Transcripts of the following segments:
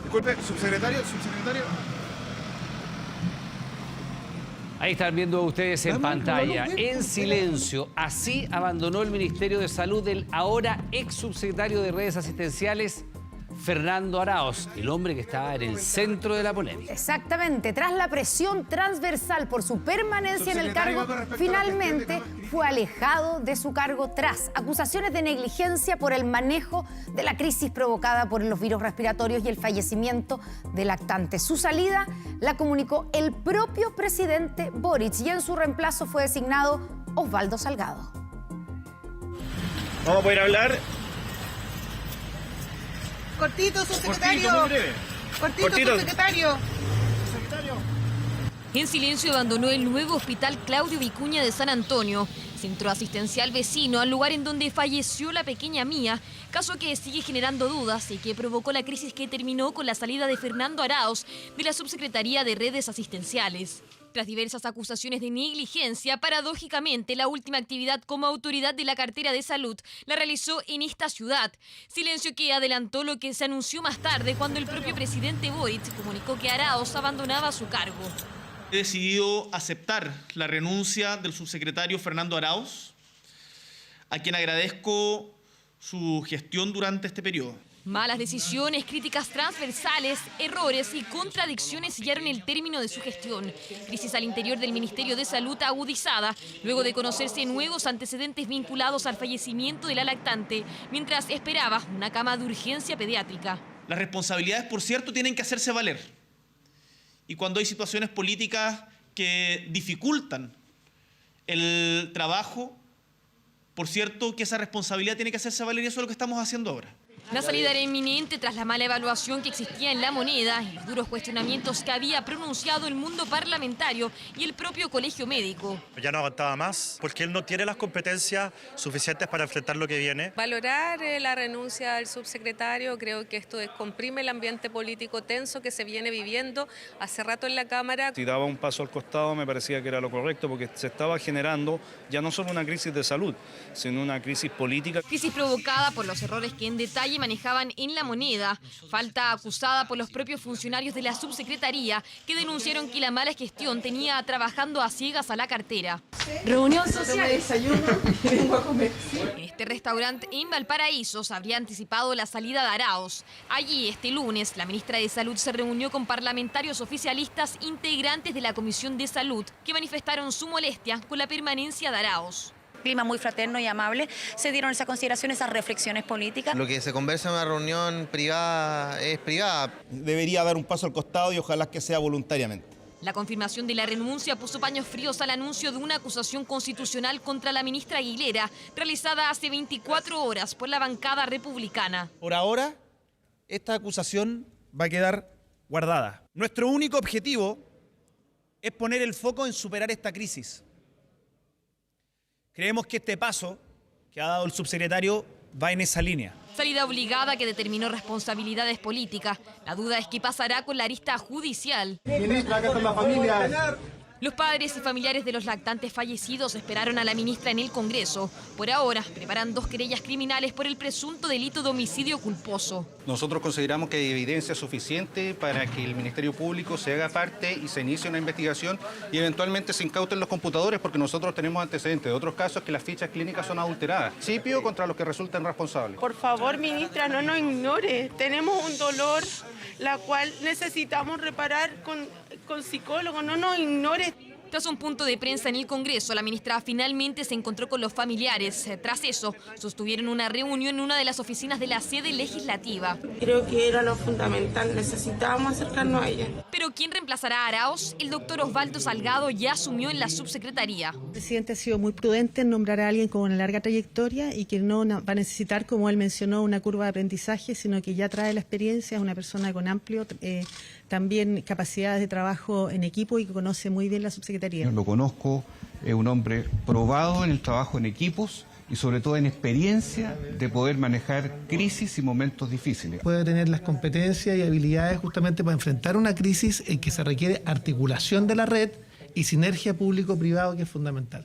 Disculpe, subsecretario. Ahí están viendo ustedes en pantalla, en silencio. Así abandonó el Ministerio de Salud el ahora ex subsecretario de Redes Asistenciales, Fernando Arauz, el hombre que estaba en el centro de la polémica. Exactamente. Tras la presión transversal por su permanencia en el cargo, finalmente fue alejado de su cargo tras acusaciones de negligencia por el manejo de la crisis provocada por los virus respiratorios y el fallecimiento de lactantes. Su salida la comunicó el propio presidente Boric y en su reemplazo fue designado Osvaldo Salgado. Vamos a poder hablar. Cortito, subsecretario. Cortito, subsecretario. En silencio abandonó el nuevo hospital Claudio Vicuña de San Antonio, centro asistencial vecino al lugar en donde falleció la pequeña Mía, caso que sigue generando dudas y que provocó la crisis que terminó con la salida de Fernando Arauz de la Subsecretaría de Redes Asistenciales. Tras diversas acusaciones de negligencia, paradójicamente la última actividad como autoridad de la cartera de salud la realizó en esta ciudad. Silencio que adelantó lo que se anunció más tarde cuando el propio presidente Boric comunicó que Arauz abandonaba su cargo. He decidido aceptar la renuncia del subsecretario Fernando Arauz, a quien agradezco su gestión durante este periodo. Malas decisiones, críticas transversales, errores y contradicciones sellaron el término de su gestión. Crisis al interior del Ministerio de Salud agudizada, luego de conocerse nuevos antecedentes vinculados al fallecimiento de la lactante, mientras esperaba una cama de urgencia pediátrica. Las responsabilidades, por cierto, tienen que hacerse valer. Y cuando hay situaciones políticas que dificultan el trabajo, por cierto, que esa responsabilidad tiene que hacerse valer y eso es lo que estamos haciendo ahora. La salida era inminente tras la mala evaluación que existía en La Moneda y los duros cuestionamientos que había pronunciado el mundo parlamentario y el propio colegio médico. Ya no aguantaba más porque él no tiene las competencias suficientes para enfrentar lo que viene. Valorar la renuncia del subsecretario, creo que esto descomprime el ambiente político tenso que se viene viviendo hace rato en la Cámara. Si daba un paso al costado me parecía que era lo correcto porque se estaba generando ya no solo una crisis de salud, sino una crisis política. Crisis provocada por los errores que en detalle manejaban en La Moneda, falta acusada por los propios funcionarios de la subsecretaría que denunciaron que la mala gestión tenía trabajando a ciegas a la cartera. Reunión social. En este restaurante en Valparaíso se habría anticipado la salida de Arauz. Allí, este lunes, la ministra de Salud se reunió con parlamentarios oficialistas integrantes de la Comisión de Salud que manifestaron su molestia con la permanencia de Arauz. Clima muy fraterno y amable, se dieron esas consideraciones, esas reflexiones políticas. Lo que se conversa en una reunión privada es privada. Debería dar un paso al costado y ojalá que sea voluntariamente. La confirmación de la renuncia puso paños fríos al anuncio de una acusación constitucional contra la ministra Aguilera, realizada hace 24 horas por la bancada republicana. Por ahora, esta acusación va a quedar guardada. Nuestro único objetivo es poner el foco en superar esta crisis. Creemos que este paso que ha dado el subsecretario va en esa línea. Salida obligada que determinó responsabilidades políticas. La duda es qué pasará con la arista judicial. Ministra, ¿qué hacen las familias? Los padres y familiares de los lactantes fallecidos esperaron a la ministra en el Congreso. Por ahora, preparan 2 querellas criminales por el presunto delito de homicidio culposo. Nosotros consideramos que hay evidencia suficiente para que el Ministerio Público se haga parte y se inicie una investigación y eventualmente se incauten los computadores porque nosotros tenemos antecedentes de otros casos que las fichas clínicas son adulteradas. Principio contra los que resulten responsables. Por favor, ministra, no nos ignore. Tenemos un dolor, la cual necesitamos reparar con psicólogos. No nos ignore. Tras un punto de prensa en el Congreso, la ministra finalmente se encontró con los familiares. Tras eso, sostuvieron una reunión en una de las oficinas de la sede legislativa. Creo que era lo fundamental, necesitábamos acercarnos a ella. Pero ¿quién reemplazará a Arauz? El doctor Osvaldo Salgado ya asumió en la subsecretaría. El presidente ha sido muy prudente en nombrar a alguien con una larga trayectoria y que no va a necesitar, como él mencionó, una curva de aprendizaje, sino que ya trae la experiencia, es una persona con amplio también capacidades de trabajo en equipo y que conoce muy bien la subsecretaría. Lo conozco, es un hombre probado en el trabajo en equipos y sobre todo en experiencia de poder manejar crisis y momentos difíciles. Puede tener las competencias y habilidades justamente para enfrentar una crisis en que se requiere articulación de la red y sinergia público-privado, que es fundamental.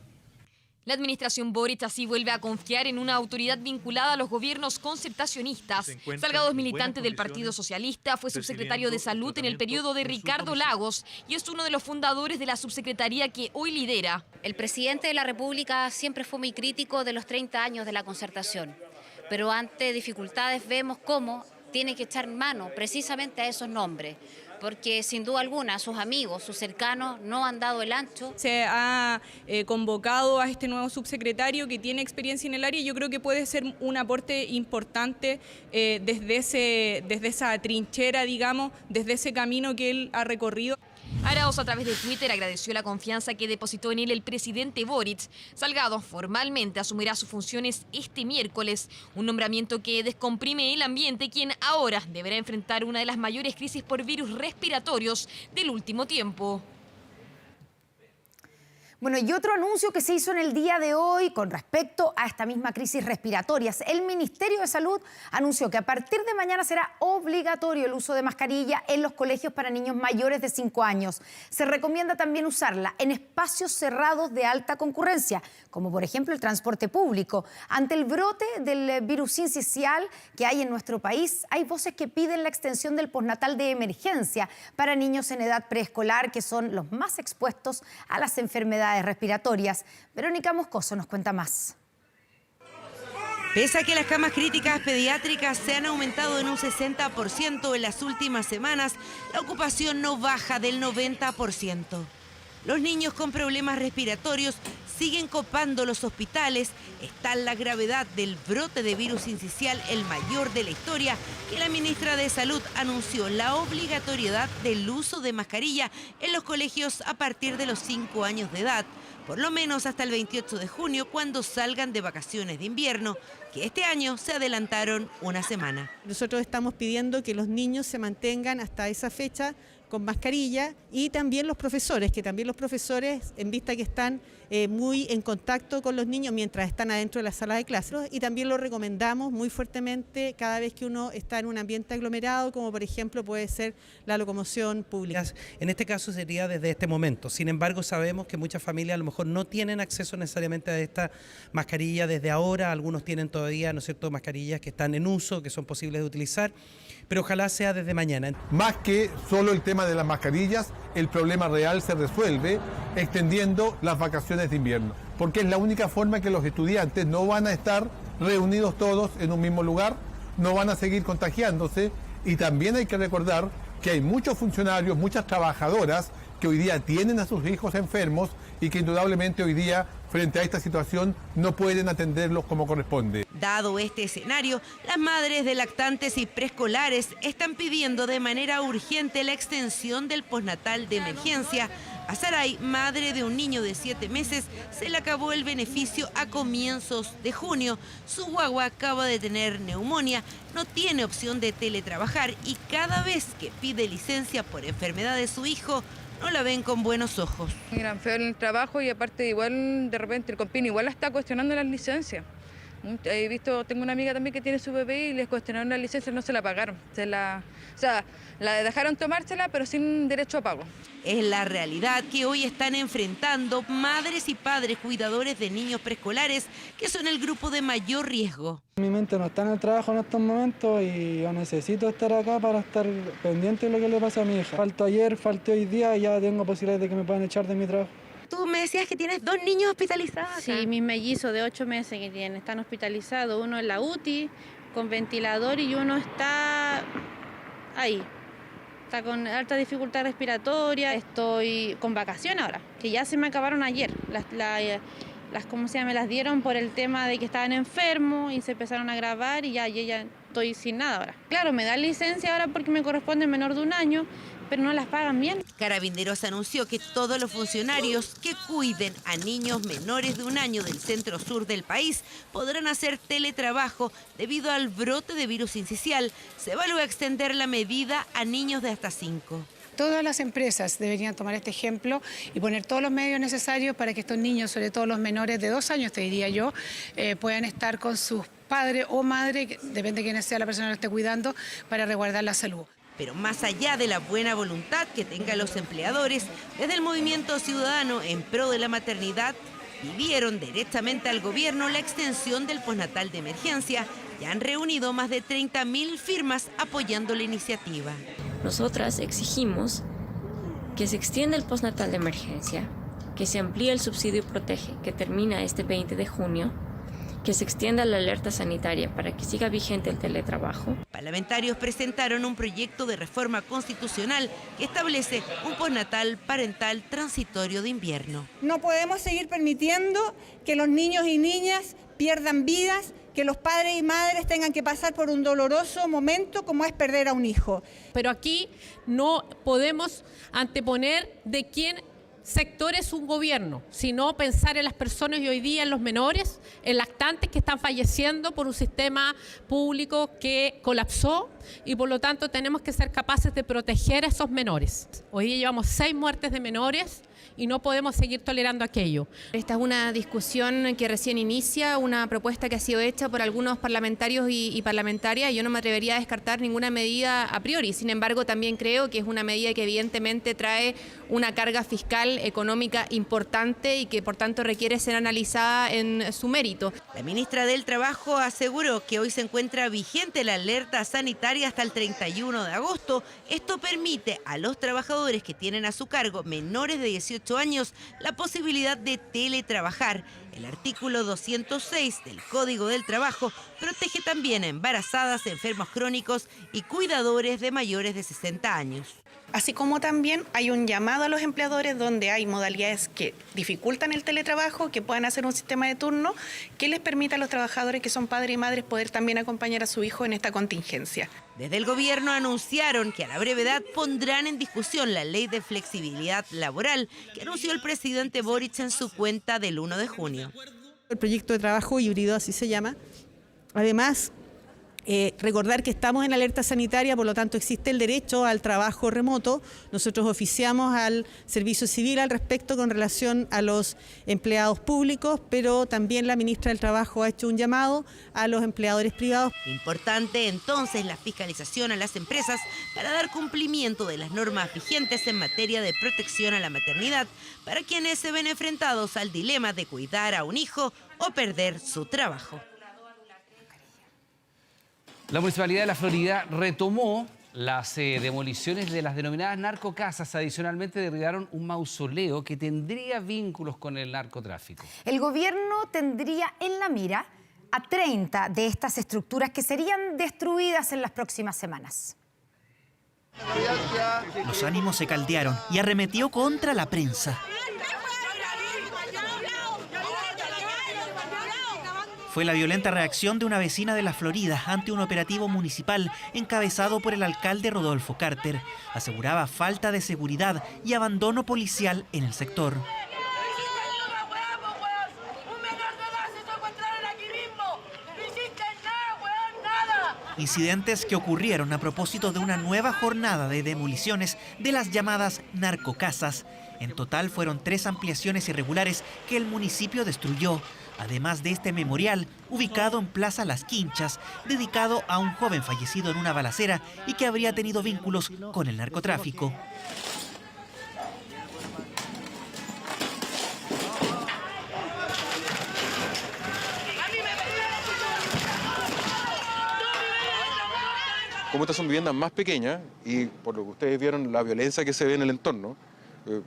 La administración Boric así vuelve a confiar en una autoridad vinculada a los gobiernos concertacionistas. Salgado es militante del Partido Socialista, fue subsecretario de Salud en el periodo de Ricardo Lagos y es uno de los fundadores de la subsecretaría que hoy lidera. El presidente de la República siempre fue muy crítico de los 30 años de la concertación, pero ante dificultades vemos cómo tiene que echar mano precisamente a esos nombres, porque sin duda alguna sus amigos, sus cercanos no han dado el ancho. Se ha convocado a este nuevo subsecretario que tiene experiencia en el área y yo creo que puede ser un aporte importante desde esa trinchera, digamos, desde ese camino que él ha recorrido. Arauz a través de Twitter agradeció la confianza que depositó en él el presidente Boric. Salgado formalmente asumirá sus funciones este miércoles, un nombramiento que descomprime el ambiente, quien ahora deberá enfrentar una de las mayores crisis por virus respiratorios del último tiempo. Bueno, y otro anuncio que se hizo en el día de hoy con respecto a esta misma crisis respiratoria. El Ministerio de Salud anunció que a partir de mañana será obligatorio el uso de mascarilla en los colegios para niños mayores de 5 años. Se recomienda también usarla en espacios cerrados de alta concurrencia, como por ejemplo el transporte público. Ante el brote del virus sincicial que hay en nuestro país, hay voces que piden la extensión del postnatal de emergencia para niños en edad preescolar, que son los más expuestos a las enfermedades respiratorias. Verónica Moscoso nos cuenta más. Pese a que las camas críticas pediátricas se han aumentado en un 60% en las últimas semanas, la ocupación no baja del 90%. Los niños con problemas respiratorios siguen copando los hospitales. Está la gravedad del brote de virus sincicial, el mayor de la historia, que la ministra de Salud anunció la obligatoriedad del uso de mascarilla en los colegios a partir de los 5 años de edad, por lo menos hasta el 28 de junio, cuando salgan de vacaciones de invierno, que este año se adelantaron una semana. Nosotros estamos pidiendo que los niños se mantengan hasta esa fecha con mascarilla, y también los profesores, en vista que están muy en contacto con los niños mientras están adentro de la sala de clases, y también lo recomendamos muy fuertemente cada vez que uno está en un ambiente aglomerado, como por ejemplo puede ser la locomoción pública. En este caso sería desde este momento. Sin embargo, sabemos que muchas familias a lo mejor no tienen acceso necesariamente a esta mascarilla desde ahora. Algunos tienen todavía, ¿no es cierto?, mascarillas que están en uso, que son posibles de utilizar, pero ojalá sea desde mañana. Más que solo el tema de las mascarillas, el problema real se resuelve extendiendo las vacaciones de invierno, porque es la única forma que los estudiantes no van a estar reunidos todos en un mismo lugar, no van a seguir contagiándose, y también hay que recordar que hay muchos funcionarios, muchas trabajadoras que hoy día tienen a sus hijos enfermos y que indudablemente hoy día, frente a esta situación, no pueden atenderlos como corresponde. Dado este escenario, las madres de lactantes y preescolares están pidiendo de manera urgente la extensión del postnatal de emergencia. A Saray, madre de un niño de 7 meses, se le acabó el beneficio a comienzos de junio. Su guagua acaba de tener neumonía, no tiene opción de teletrabajar y cada vez que pide licencia por enfermedad de su hijo, no la ven con buenos ojos. Gran feo en el trabajo, y aparte igual de repente el compín igual está cuestionando las licencias. He visto, tengo una amiga también que tiene su bebé y les cuestionaron la licencia, no se la pagaron. La dejaron tomársela, pero sin derecho a pago. Es la realidad que hoy están enfrentando madres y padres cuidadores de niños preescolares, que son el grupo de mayor riesgo. Mi mente no está en el trabajo en estos momentos y yo necesito estar acá para estar pendiente de lo que le pasa a mi hija. Falto ayer, falté hoy día y ya tengo posibilidades de que me puedan echar de mi trabajo. Tú me decías que tienes 2 niños hospitalizados. Sí, mis mellizos de 8 meses que tienen, están hospitalizados. Uno en la UTI con ventilador y uno está ahí. Está con alta dificultad respiratoria. Estoy con vacaciones ahora, que ya se me acabaron ayer. ¿Cómo se llama? Me las dieron por el tema de que estaban enfermos y se empezaron a grabar y ya estoy sin nada ahora. Claro, me dan licencia ahora porque me corresponde menor de 1 año, pero no las pagan bien. Carabineros anunció que todos los funcionarios que cuiden a niños menores de 1 año del centro sur del país podrán hacer teletrabajo debido al brote de virus sincicial. Se evalúa extender la medida a niños de hasta 5. Todas las empresas deberían tomar este ejemplo y poner todos los medios necesarios para que estos niños, sobre todo los menores de 2 años, te diría yo, puedan estar con sus padres o madre, depende de quién sea la persona que lo esté cuidando, para resguardar la salud. Pero más allá de la buena voluntad que tengan los empleadores, desde el Movimiento Ciudadano en pro de la maternidad, pidieron directamente al gobierno la extensión del postnatal de emergencia y han reunido más de 30.000 firmas apoyando la iniciativa. Nosotras exigimos que se extienda el postnatal de emergencia, que se amplíe el subsidio Protege, que termina este 20 de junio, que se extienda la alerta sanitaria para que siga vigente el teletrabajo. Parlamentarios presentaron un proyecto de reforma constitucional que establece un postnatal parental transitorio de invierno. No podemos seguir permitiendo que los niños y niñas pierdan vidas, que los padres y madres tengan que pasar por un doloroso momento como es perder a un hijo. Pero aquí no podemos anteponer de quién sector es un gobierno, sino pensar en las personas y hoy día en los menores, en lactantes que están falleciendo por un sistema público que colapsó y por lo tanto tenemos que ser capaces de proteger a esos menores. Hoy día llevamos 6 muertes de menores y no podemos seguir tolerando aquello. Esta es una discusión que recién inicia, una propuesta que ha sido hecha por algunos parlamentarios y parlamentarias, y yo no me atrevería a descartar ninguna medida a priori. Sin embargo, también creo que es una medida que evidentemente trae una carga fiscal económica importante y que por tanto requiere ser analizada en su mérito. La ministra del Trabajo aseguró que hoy se encuentra vigente la alerta sanitaria hasta el 31 de agosto. Esto permite a los trabajadores que tienen a su cargo menores de 18 años la posibilidad de teletrabajar. El artículo 206 del Código del Trabajo protege también a embarazadas, enfermos crónicos y cuidadores de mayores de 60 años. Así como también hay un llamado a los empleadores donde hay modalidades que dificultan el teletrabajo, que puedan hacer un sistema de turno que les permita a los trabajadores que son padres y madres poder también acompañar a su hijo en esta contingencia. Desde el gobierno anunciaron que a la brevedad pondrán en discusión la ley de flexibilidad laboral que anunció el presidente Boric en su cuenta del 1 de junio. El proyecto de trabajo híbrido, así se llama. Además, recordar que estamos en alerta sanitaria, por lo tanto existe el derecho al trabajo remoto. Nosotros oficiamos al Servicio Civil al respecto con relación a los empleados públicos, pero también la ministra del Trabajo ha hecho un llamado a los empleadores privados. Importante entonces la fiscalización a las empresas para dar cumplimiento de las normas vigentes en materia de protección a la maternidad para quienes se ven enfrentados al dilema de cuidar a un hijo o perder su trabajo. La Municipalidad de La Florida retomó las demoliciones de las denominadas narcocasas. Adicionalmente derribaron un mausoleo que tendría vínculos con el narcotráfico. El gobierno tendría en la mira a 30 de estas estructuras que serían destruidas en las próximas semanas. Los ánimos se caldearon y arremetió contra la prensa. Fue la violenta reacción de una vecina de La Florida ante un operativo municipal encabezado por el alcalde Rodolfo Carter. Aseguraba falta de seguridad y abandono policial en el sector. Incidentes que ocurrieron a propósito de una nueva jornada de demoliciones de las llamadas narcocasas. En total fueron 3 ampliaciones irregulares que el municipio destruyó. Además de este memorial, ubicado en Plaza Las Quinchas, dedicado a un joven fallecido en una balacera y que habría tenido vínculos con el narcotráfico. Como estas son viviendas más pequeñas y por lo que ustedes vieron la violencia que se ve en el entorno,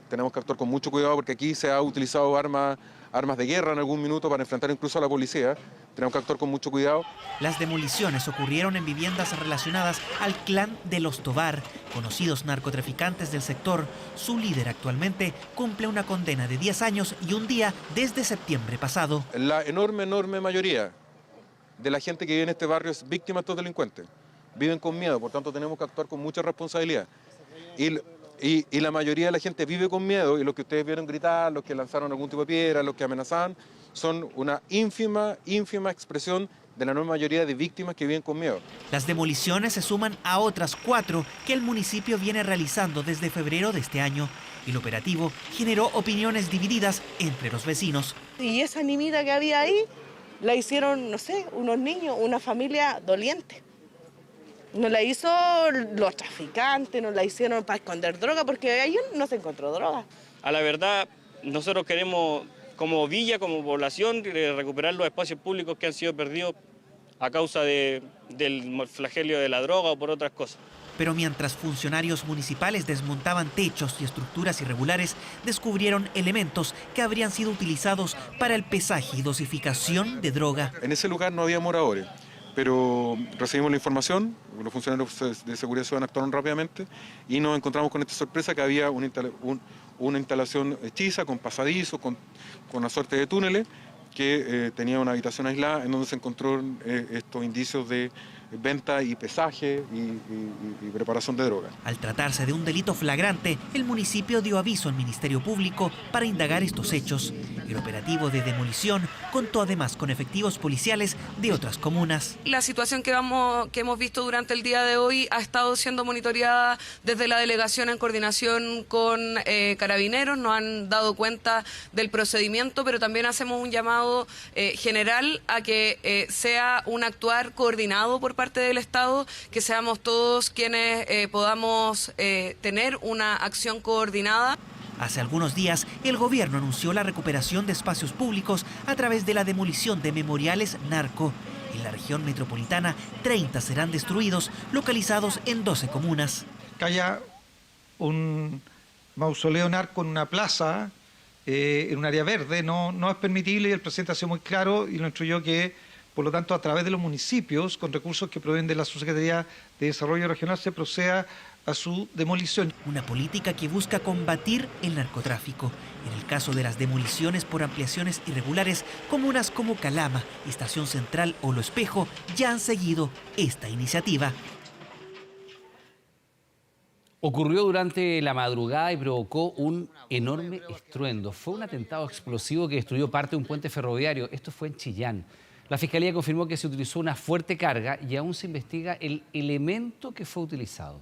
tenemos que actuar con mucho cuidado porque aquí se ha utilizado armas de guerra en algún minuto para enfrentar incluso a la policía. Tenemos que actuar con mucho cuidado. Las demoliciones ocurrieron en viviendas relacionadas al clan de los Tobar, conocidos narcotraficantes del sector. Su líder actualmente cumple una condena de 10 años y un día desde septiembre pasado. La enorme mayoría de la gente que vive en este barrio es víctima de estos delincuentes. Viven con miedo, por tanto tenemos que actuar con mucha responsabilidad. Y la mayoría de la gente vive con miedo y los que ustedes vieron gritar, los que lanzaron algún tipo de piedra, los que amenazaban, son una ínfima expresión de la enorme mayoría de víctimas que viven con miedo. Las demoliciones se suman a otras 4 que el municipio viene realizando desde febrero de este año. El operativo generó opiniones divididas entre los vecinos. Y esa niñita que había ahí la hicieron, no sé, unos niños, una familia doliente. No la hizo los traficantes, no la hicieron para esconder droga, porque ahí no se encontró droga. A la verdad, nosotros queremos como villa, como población, recuperar los espacios públicos que han sido perdidos a causa del flagelio de la droga o por otras cosas. Pero mientras funcionarios municipales desmontaban techos y estructuras irregulares, descubrieron elementos que habrían sido utilizados para el pesaje y dosificación de droga. En ese lugar no había moradores, pero recibimos la información, los funcionarios de seguridad ciudadana actuaron rápidamente y nos encontramos con esta sorpresa que había una instalación hechiza, con pasadizos, con una suerte de túneles, que tenía una habitación aislada en donde se encontró estos indicios de venta y pesaje y preparación de droga. Al tratarse de un delito flagrante, el municipio dio aviso al Ministerio Público para indagar estos hechos. El operativo de demolición contó además con efectivos policiales de otras comunas. La situación que hemos visto durante el día de hoy ha estado siendo monitoreada desde la delegación en coordinación con Carabineros. Nos han dado cuenta del procedimiento, pero también hacemos un llamado general a que sea un actuar coordinado por parte del Estado, que seamos todos quienes podamos tener una acción coordinada. Hace algunos días, el gobierno anunció la recuperación de espacios públicos a través de la demolición de memoriales narco. En la región metropolitana, 30 serán destruidos, localizados en 12 comunas. Que haya un mausoleo narco en una plaza, en un área verde, no es permitible, y el presidente ha sido muy claro y lo instruyó que, por lo tanto, a través de los municipios, con recursos que provienen de la Subsecretaría de Desarrollo Regional, se proceda a su demolición. Una política que busca combatir el narcotráfico. En el caso de las demoliciones por ampliaciones irregulares, comunas como Calama, Estación Central o Lo Espejo ya han seguido esta iniciativa. Ocurrió durante la madrugada y provocó un enorme estruendo. Fue un atentado explosivo que destruyó parte de un puente ferroviario. Esto fue en Chillán. La Fiscalía confirmó que se utilizó una fuerte carga y aún se investiga el elemento que fue utilizado.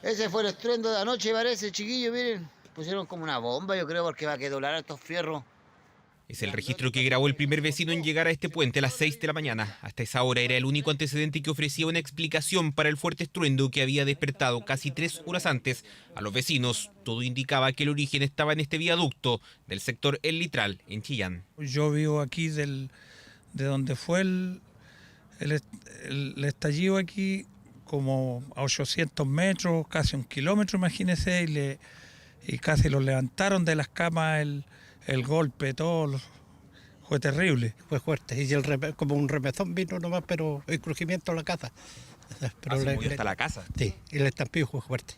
Ese fue el estruendo de anoche, parece, chiquillo, miren. Pusieron como una bomba, yo creo, porque va a doblar estos fierros. Es el registro que grabó el primer vecino en llegar a este puente a las 6 de la mañana. Hasta esa hora era el único antecedente que ofrecía una explicación para el fuerte estruendo que había despertado casi 3 horas antes a los vecinos. Todo indicaba que el origen estaba en este viaducto del sector El Litral, en Chillán. Yo vivo aquí de donde fue el estallido aquí, como a 800 metros, casi 1 kilómetro, imagínese, y casi lo levantaron de las camas el golpe, todo fue terrible. Fue fuerte, y como un remezón vino nomás, pero el crujimiento a la casa. Pero se movió hasta la casa. Sí, y el estampido fue fuerte.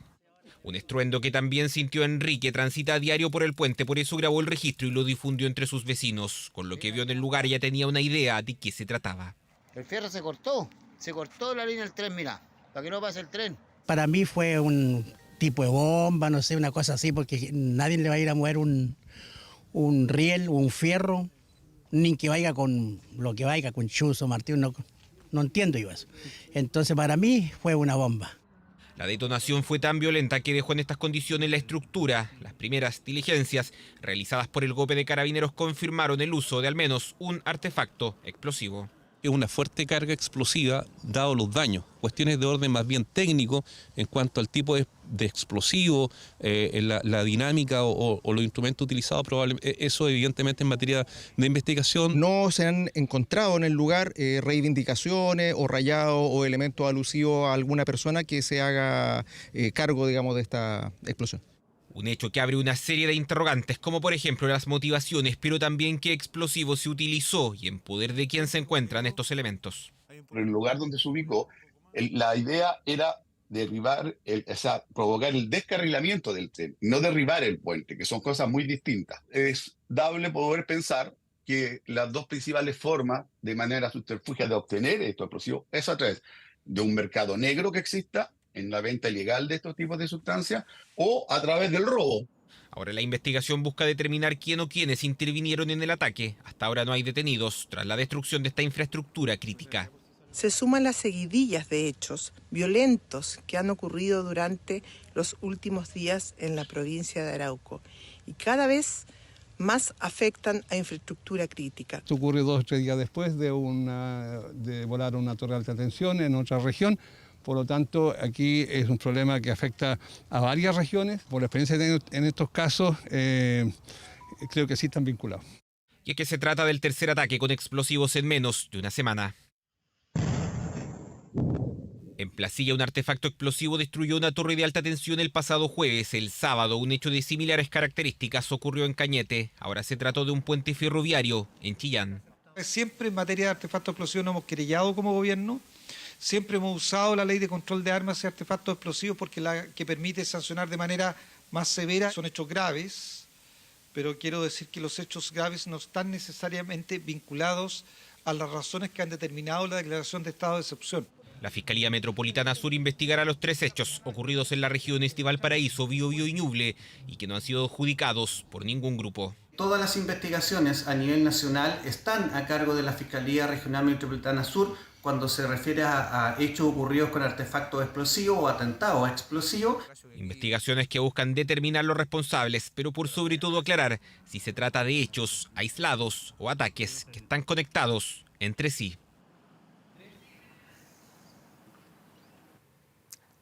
Un estruendo que también sintió Enrique, transita a diario por el puente, por eso grabó el registro y lo difundió entre sus vecinos. Con lo que vio en el lugar ya tenía una idea de qué se trataba. El fierro se cortó la línea del tren, mira, para que no pase el tren. Para mí fue un tipo de bomba, no sé, una cosa así, porque nadie le va a ir a mover un riel o un fierro, ni que vaya con lo que vaya, con chuzo, martillo, no entiendo yo eso. Entonces para mí fue una bomba. La detonación fue tan violenta que dejó en estas condiciones la estructura. Las primeras diligencias realizadas por el GOPE de Carabineros confirmaron el uso de al menos un artefacto explosivo. Es una fuerte carga explosiva, dado los daños. Cuestiones de orden más bien técnico en cuanto al tipo de explosivo, la dinámica o los instrumentos utilizados, probablemente eso evidentemente en materia de investigación. No se han encontrado en el lugar reivindicaciones o rayados o elementos alusivos a alguna persona que se haga cargo, digamos, de esta explosión. Un hecho que abre una serie de interrogantes, como por ejemplo las motivaciones, pero también qué explosivo se utilizó y en poder de quién se encuentran estos elementos. Por el lugar donde se ubicó, la idea era derribar, provocar el descarrilamiento del tren, no derribar el puente, que son cosas muy distintas. Es dable poder pensar que las dos principales formas de manera subterfugia de obtener estos explosivos es a través de un mercado negro que exista en la venta ilegal de estos tipos de sustancias o a través del robo. Ahora la investigación busca determinar quién o quiénes intervinieron en el ataque. Hasta ahora no hay detenidos tras la destrucción de esta infraestructura crítica. Se suman las seguidillas de hechos violentos que han ocurrido durante los últimos días en la provincia de Arauco y cada vez más afectan a infraestructura crítica. Esto ocurre 2 o 3 días después de volar una torre de alta tensión en otra región. Por lo tanto, aquí es un problema que afecta a varias regiones. Por la experiencia en estos casos, creo que sí están vinculados. Y es que se trata del tercer ataque con explosivos en menos de una semana. En Placilla, un artefacto explosivo destruyó una torre de alta tensión el pasado jueves. El sábado, un hecho de similares características ocurrió en Cañete. Ahora se trató de un puente ferroviario en Chillán. Siempre en materia de artefactos explosivos nos hemos querellado como gobierno. Siempre hemos usado la ley de control de armas y artefactos explosivos porque la que permite sancionar de manera más severa son hechos graves, pero quiero decir que los hechos graves no están necesariamente vinculados a las razones que han determinado la declaración de estado de excepción. La Fiscalía Metropolitana Sur investigará los 3 hechos ocurridos en la región de Valparaíso, Biobío y Ñuble y que no han sido adjudicados por ningún grupo. Todas las investigaciones a nivel nacional están a cargo de la Fiscalía Regional Metropolitana Sur cuando se refiere a hechos ocurridos con artefactos explosivos o atentados explosivos. Investigaciones que buscan determinar los responsables, pero por sobre todo aclarar si se trata de hechos aislados o ataques que están conectados entre sí.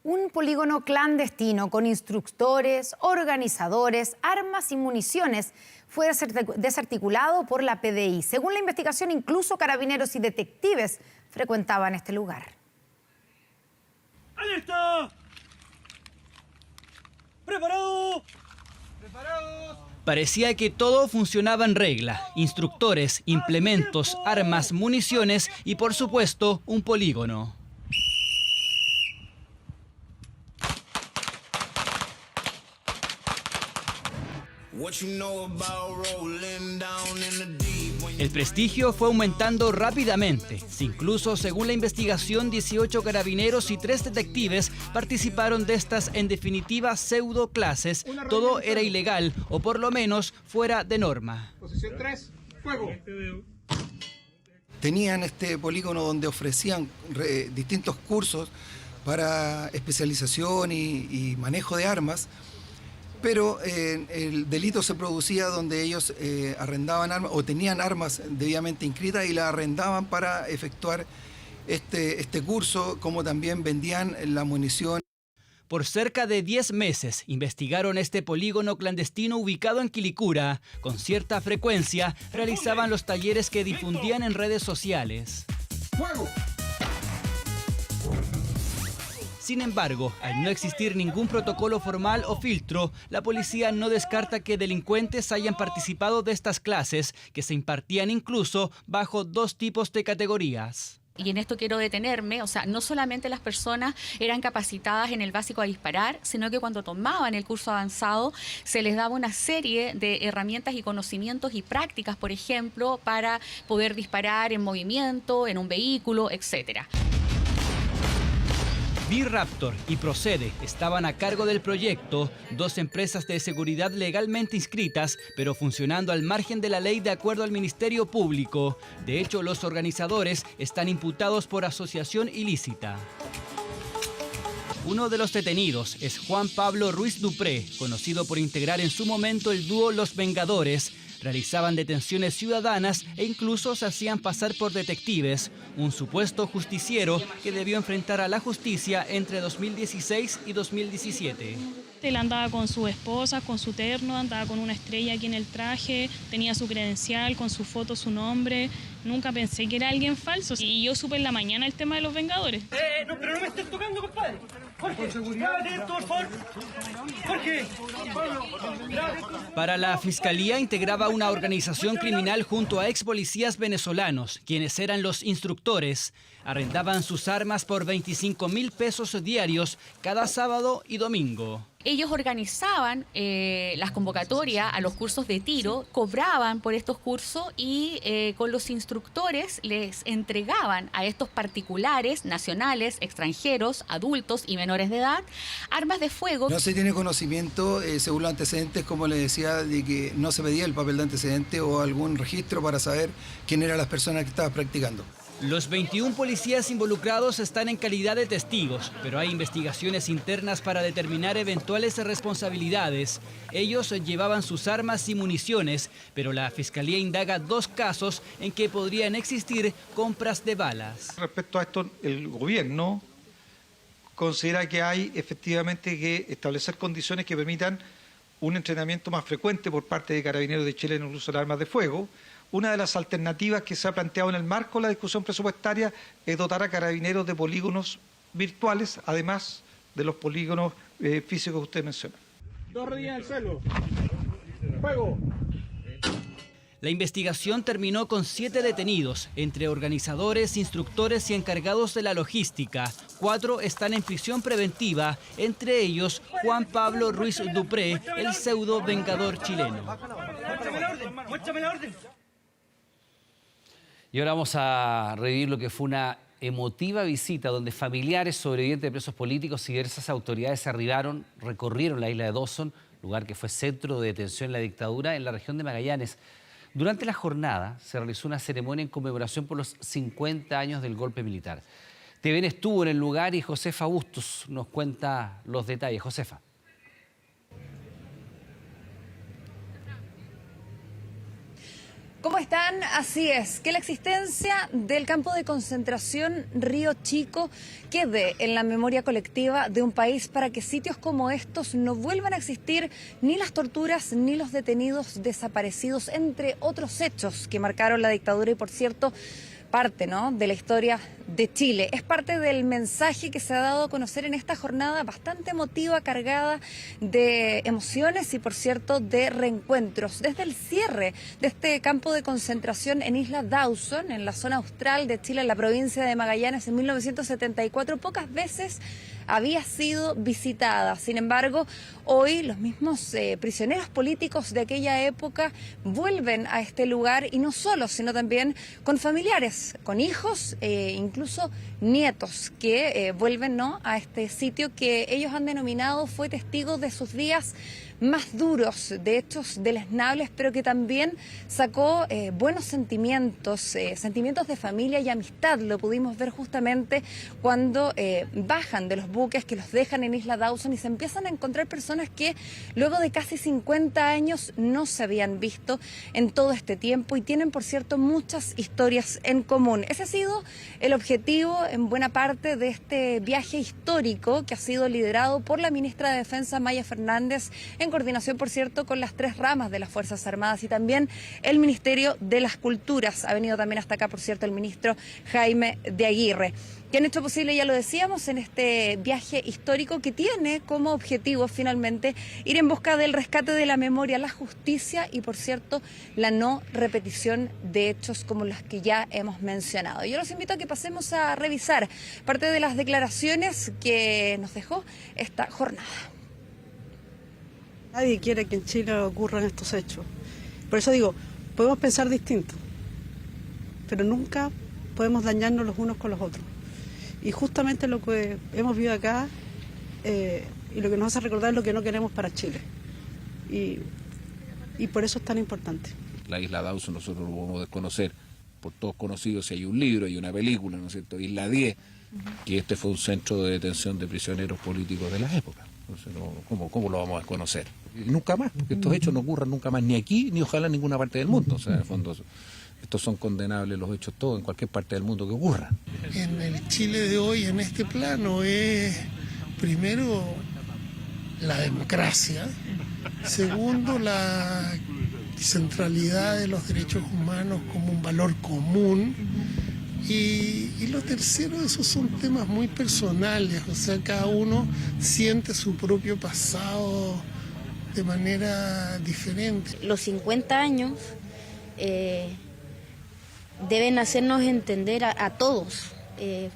Un polígono clandestino con instructores, organizadores, armas y municiones fue desarticulado por la PDI. Según la investigación, incluso carabineros y detectives frecuentaban este lugar. ¡Alerta! ¡Preparados! ¡Preparados! Parecía que todo funcionaba en regla. Instructores, implementos, armas, municiones y, por supuesto, un polígono. El prestigio fue aumentando rápidamente. Incluso, según la investigación, 18 carabineros y 3 detectives participaron de estas, en definitiva, pseudo clases. Todo era ilegal, o por lo menos fuera de norma. Posición 3, fuego. Tenían este polígono donde ofrecían distintos cursos para especialización y manejo de armas. Pero el delito se producía donde ellos arrendaban armas o tenían armas debidamente inscritas y las arrendaban para efectuar este curso, como también vendían la munición. Por cerca de 10 meses investigaron este polígono clandestino ubicado en Quilicura. Con cierta frecuencia realizaban los talleres que difundían en redes sociales. ¡Fuego! Sin embargo, al no existir ningún protocolo formal o filtro, la policía no descarta que delincuentes hayan participado de estas clases, que se impartían incluso bajo 2 tipos de categorías. Y en esto quiero detenerme, o sea, no solamente las personas eran capacitadas en el básico a disparar, sino que cuando tomaban el curso avanzado se les daba una serie de herramientas y conocimientos y prácticas, por ejemplo, para poder disparar en movimiento, en un vehículo, etcétera. B-Raptor y Procede estaban a cargo del proyecto, 2 empresas de seguridad legalmente inscritas, pero funcionando al margen de la ley de acuerdo al Ministerio Público. De hecho, los organizadores están imputados por asociación ilícita. Uno de los detenidos es Juan Pablo Ruiz Dupré, conocido por integrar en su momento el dúo Los Vengadores. Realizaban detenciones ciudadanas e incluso se hacían pasar por detectives, un supuesto justiciero que debió enfrentar a la justicia entre 2016 y 2017. Él andaba con su esposa, con su terno, andaba con una estrella aquí en el traje, tenía su credencial, con su foto, su nombre. Nunca pensé que era alguien falso. Y yo supe en la mañana el tema de los Vengadores. No, pero no me estés tocando, compadre. Jorge, atento, por favor. Jorge. Para la Fiscalía integraba una organización criminal junto a ex policías venezolanos, quienes eran los instructores. Arrendaban sus armas por 25.000 pesos diarios cada sábado y domingo. Ellos organizaban las convocatorias a los cursos de tiro, cobraban por estos cursos y con los instructores les entregaban a estos particulares, nacionales, extranjeros, adultos y menores de edad, armas de fuego. No se tiene conocimiento, según los antecedentes, como les decía, de que no se pedía el papel de antecedente o algún registro para saber quién eran las personas que estaban practicando. Los 21 policías involucrados están en calidad de testigos, pero hay investigaciones internas para determinar eventuales responsabilidades. Ellos llevaban sus armas y municiones, pero la Fiscalía indaga 2 casos en que podrían existir compras de balas. Respecto a esto, el gobierno considera que hay efectivamente que establecer condiciones que permitan un entrenamiento más frecuente por parte de Carabineros de Chile en el uso de armas de fuego. Una de las alternativas que se ha planteado en el marco de la discusión presupuestaria es dotar a Carabineros de polígonos virtuales, además de los polígonos físicos que usted menciona. 2 rodillas al suelo. ¡Fuego! La investigación terminó con 7 detenidos, entre organizadores, instructores y encargados de la logística. 4 están en prisión preventiva, entre ellos Juan Pablo Ruiz Dupré, el pseudo vengador chileno. ¡Muéstrame la orden! Y ahora vamos a revivir lo que fue una emotiva visita donde familiares, sobrevivientes de presos políticos y diversas autoridades recorrieron la isla de Dawson, lugar que fue centro de detención en la dictadura en la región de Magallanes. Durante la jornada se realizó una ceremonia en conmemoración por los 50 años del golpe militar. TVN estuvo en el lugar y Josefa Bustos nos cuenta los detalles. Josefa. ¿Cómo están? Así es, que la existencia del campo de concentración Río Chico quede en la memoria colectiva de un país para que sitios como estos no vuelvan a existir ni las torturas ni los detenidos desaparecidos, entre otros hechos que marcaron la dictadura y, por cierto, parte, ¿no?, de la historia de Chile. Es parte del mensaje que se ha dado a conocer en esta jornada bastante emotiva, cargada de emociones y, por cierto, de reencuentros. Desde el cierre de este campo de concentración en Isla Dawson, en la zona austral de Chile, en la provincia de Magallanes, en 1974, pocas veces había sido visitada. Sin embargo, hoy los mismos prisioneros políticos de aquella época vuelven a este lugar, y no solo, sino también con familiares, con hijos, incluso nietos, que vuelven, ¿no?, a este sitio que ellos han denominado fue testigo de sus días más duros, de hechos deleznables, pero que también sacó buenos sentimientos, sentimientos de familia y amistad. Lo pudimos ver justamente cuando bajan de los buques que los dejan en Isla Dawson y se empiezan a encontrar personas que luego de casi 50 años no se habían visto en todo este tiempo y tienen, por cierto, muchas historias en común. Ese ha sido el objetivo en buena parte de este viaje histórico que ha sido liderado por la ministra de Defensa, Maya Fernández, en coordinación, por cierto, con las 3 ramas de las Fuerzas Armadas y también el Ministerio de las Culturas. Ha venido también hasta acá, por cierto, el ministro Jaime de Aguirre, que han hecho posible, ya lo decíamos, en este viaje histórico que tiene como objetivo finalmente ir en busca del rescate de la memoria, la justicia y, por cierto, la no repetición de hechos como los que ya hemos mencionado. Yo los invito a que pasemos a revisar parte de las declaraciones que nos dejó esta jornada. Nadie quiere que en Chile ocurran estos hechos. Por eso digo, podemos pensar distinto, pero nunca podemos dañarnos los unos con los otros. Y justamente lo que hemos vivido acá y lo que nos hace recordar es lo que no queremos para Chile. Y por eso es tan importante. La isla Dawson nosotros lo podemos desconocer, por todos conocidos, si hay un libro, hay una película, ¿no es cierto? Isla 10, que este fue un centro de detención de prisioneros políticos de la época. Entonces, ¿cómo lo vamos a desconocer? Y nunca más, porque estos hechos no ocurran nunca más, ni aquí, ni ojalá en ninguna parte del mundo. O sea, en el fondo, estos son condenables los hechos todos, en cualquier parte del mundo que ocurran. En el Chile de hoy, en este plano, es primero la democracia, segundo la centralidad de los derechos humanos como un valor común, y lo tercero, esos son temas muy personales, o sea, cada uno siente su propio pasado de manera diferente. Los 50 años deben hacernos entender a todos,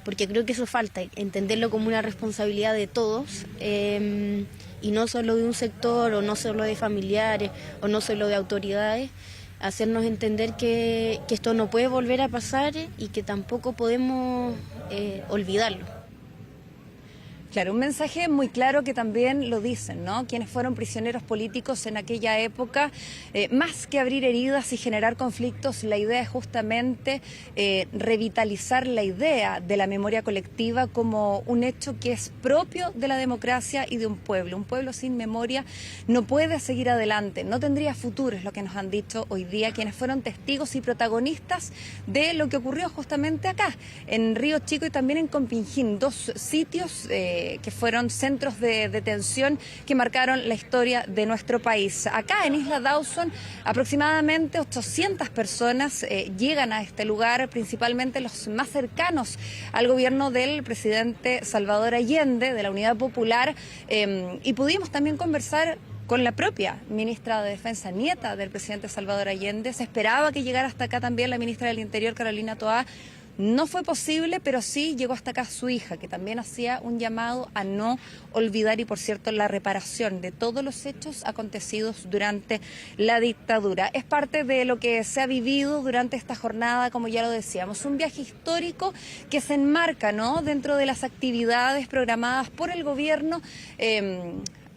porque creo que eso falta, entenderlo como una responsabilidad de todos, y no solo de un sector, o no solo de familiares, o no solo de autoridades. Hacernos entender que esto no puede volver a pasar y que tampoco podemos olvidarlo. Claro, un mensaje muy claro que también lo dicen, ¿no? Quienes fueron prisioneros políticos en aquella época, más que abrir heridas y generar conflictos, la idea es justamente revitalizar la idea de la memoria colectiva como un hecho que es propio de la democracia y de un pueblo. Un pueblo sin memoria no puede seguir adelante, no tendría futuro, es lo que nos han dicho hoy día quienes fueron testigos y protagonistas de lo que ocurrió justamente acá, en Río Chico y también en Compinjín, 2 sitios que fueron centros de detención que marcaron la historia de nuestro país. Acá en Isla Dawson, aproximadamente 800 personas llegan a este lugar, principalmente los más cercanos al gobierno del presidente Salvador Allende, de la Unidad Popular, y pudimos también conversar con la propia ministra de Defensa, nieta del presidente Salvador Allende. Se esperaba que llegara hasta acá también la ministra del Interior, Carolina Toá. No fue posible, pero sí llegó hasta acá su hija, que también hacía un llamado a no olvidar y, por cierto, la reparación de todos los hechos acontecidos durante la dictadura. Es parte de lo que se ha vivido durante esta jornada, como ya lo decíamos, un viaje histórico que se enmarca, ¿no?, dentro de las actividades programadas por el gobierno,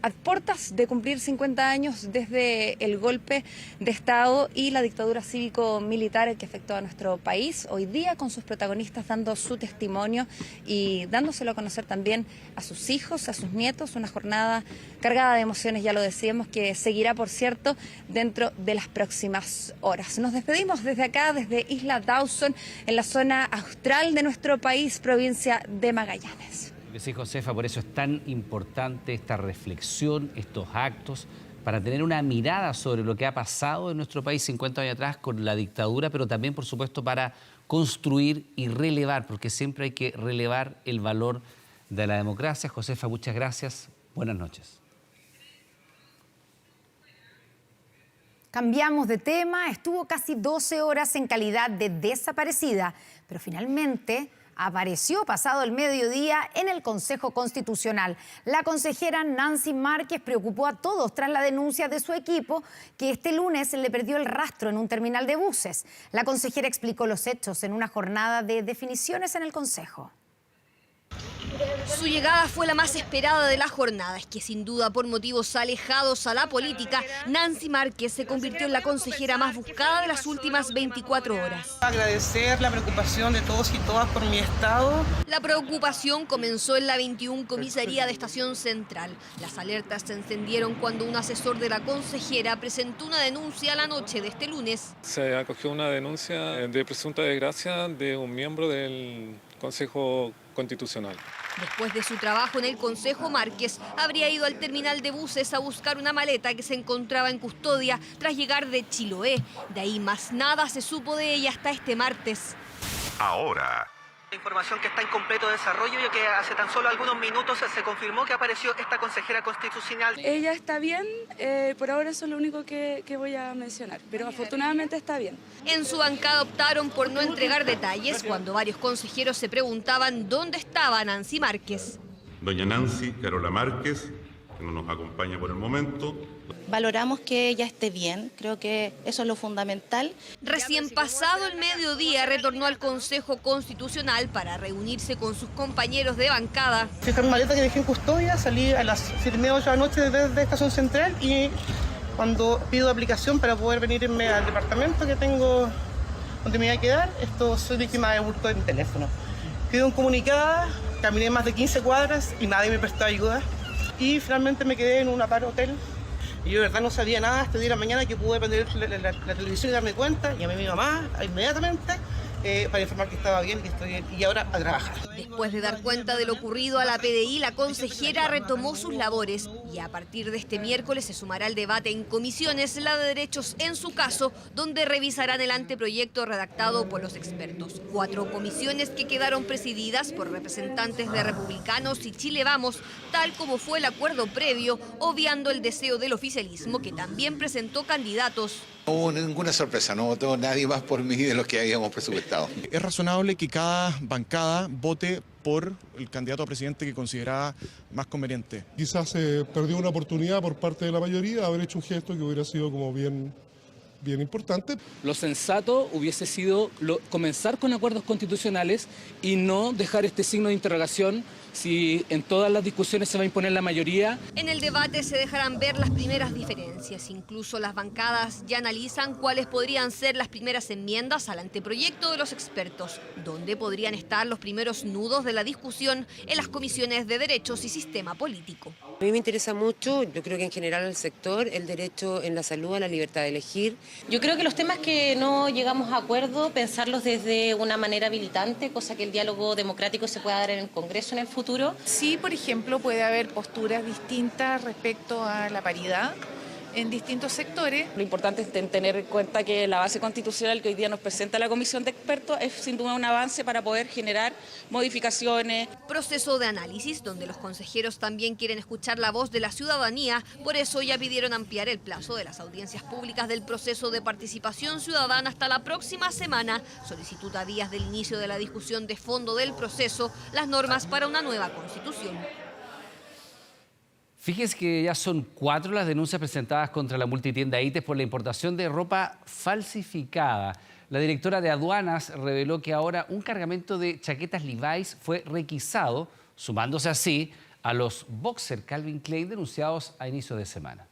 a puertas de cumplir 50 años desde el golpe de Estado y la dictadura cívico-militar que afectó a nuestro país. Hoy día con sus protagonistas dando su testimonio y dándoselo a conocer también a sus hijos, a sus nietos. Una jornada cargada de emociones, ya lo decíamos, que seguirá, por cierto, dentro de las próximas horas. Nos despedimos desde acá, desde Isla Dawson, en la zona austral de nuestro país, provincia de Magallanes. Sí, Josefa, por eso es tan importante esta reflexión, estos actos, para tener una mirada sobre lo que ha pasado en nuestro país 50 años atrás con la dictadura, pero también, por supuesto, para construir y relevar, porque siempre hay que relevar el valor de la democracia. Josefa, muchas gracias. Buenas noches. Cambiamos de tema. Estuvo casi 12 horas en calidad de desaparecida, pero finalmente apareció pasado el mediodía en el Consejo Constitucional. La consejera Nancy Márquez preocupó a todos tras la denuncia de su equipo que este lunes le perdió el rastro en un terminal de buses. La consejera explicó los hechos en una jornada de definiciones en el Consejo. Su llegada fue la más esperada de la jornada. Es que sin duda, por motivos alejados a la política, Nancy Márquez se convirtió en la consejera más buscada de las últimas 24 horas. Agradecer la preocupación de todos y todas por mi estado. La preocupación comenzó en la 21 Comisaría de Estación Central. Las alertas se encendieron cuando un asesor de la consejera presentó una denuncia la noche de este lunes. Se acogió una denuncia de presunta desgracia de un miembro del Consejo Constitucional. Después de su trabajo en el Consejo, Márquez habría ido al terminal de buses a buscar una maleta que se encontraba en custodia tras llegar de Chiloé. De ahí más nada se supo de ella hasta este martes. Ahora. Información que está en completo desarrollo, ya que hace tan solo algunos minutos se confirmó que apareció esta consejera constitucional. Ella está bien, por ahora eso es lo único que voy a mencionar, pero afortunadamente está bien. En su bancada optaron por no entregar detalles cuando varios consejeros se preguntaban dónde estaba Nancy Márquez. Doña Nancy Carola Márquez, que no nos acompaña por el momento. Valoramos que ella esté bien, creo que eso es lo fundamental. Recién pasado el mediodía retornó al Consejo Constitucional para reunirse con sus compañeros de bancada. Esta maleta que dejé en custodia, salí a las 7:30 de la noche desde Estación Central y cuando pido aplicación para poder venirme al departamento que tengo donde me voy a quedar, soy víctima de hurto de mi teléfono. Pido un comunicado, caminé más de 15 cuadras y nadie me prestó ayuda y finalmente me quedé en un hotel. Y yo de verdad no sabía nada hasta el día de la mañana que pude prender la televisión y darme cuenta. Llamé a mi mamá inmediatamente para informar que estaba bien, que estoy bien y ahora a trabajar. Después de dar cuenta de lo ocurrido a la PDI, la consejera retomó sus labores y a partir de este miércoles se sumará al debate en comisiones, la de derechos en su caso, donde revisarán el anteproyecto redactado por los expertos. 4 comisiones que quedaron presididas por representantes de Republicanos y Chile Vamos, tal como fue el acuerdo previo, obviando el deseo del oficialismo que también presentó candidatos. No hubo ninguna sorpresa, no votó nadie más por mí de los que habíamos presupuestado. Es razonable que cada bancada vote por el candidato a presidente que consideraba más conveniente. Quizás se perdió una oportunidad por parte de la mayoría de haber hecho un gesto que hubiera sido como bien importante. Lo sensato hubiese sido comenzar con acuerdos constitucionales y no dejar este signo de interrogación si en todas las discusiones se va a imponer la mayoría. En el debate se dejarán ver las primeras diferencias. Incluso las bancadas ya analizan cuáles podrían ser las primeras enmiendas al anteproyecto de los expertos, dónde podrían estar los primeros nudos de la discusión en las comisiones de derechos y sistema político. A mí me interesa mucho, yo creo que en general al sector, el derecho en la salud a la libertad de elegir. Yo creo que los temas que no llegamos a acuerdo, pensarlos desde una manera habilitante, cosa que el diálogo democrático se pueda dar en el Congreso en el futuro. futuro? Sí, por ejemplo, puede haber posturas distintas respecto a la paridad en distintos sectores. Lo importante es tener en cuenta que la base constitucional que hoy día nos presenta la Comisión de Expertos es sin duda un avance para poder generar modificaciones. Proceso de análisis donde los consejeros también quieren escuchar la voz de la ciudadanía, por eso ya pidieron ampliar el plazo de las audiencias públicas del proceso de participación ciudadana hasta la próxima semana, solicitud a días del inicio de la discusión de fondo del proceso, las normas para una nueva constitución. Fíjense que ya son 4 las denuncias presentadas contra la multitienda ITES por la importación de ropa falsificada. La directora de aduanas reveló que ahora un cargamento de chaquetas Levi's fue requisado, sumándose así a los boxer Calvin Klein denunciados a inicio de semana.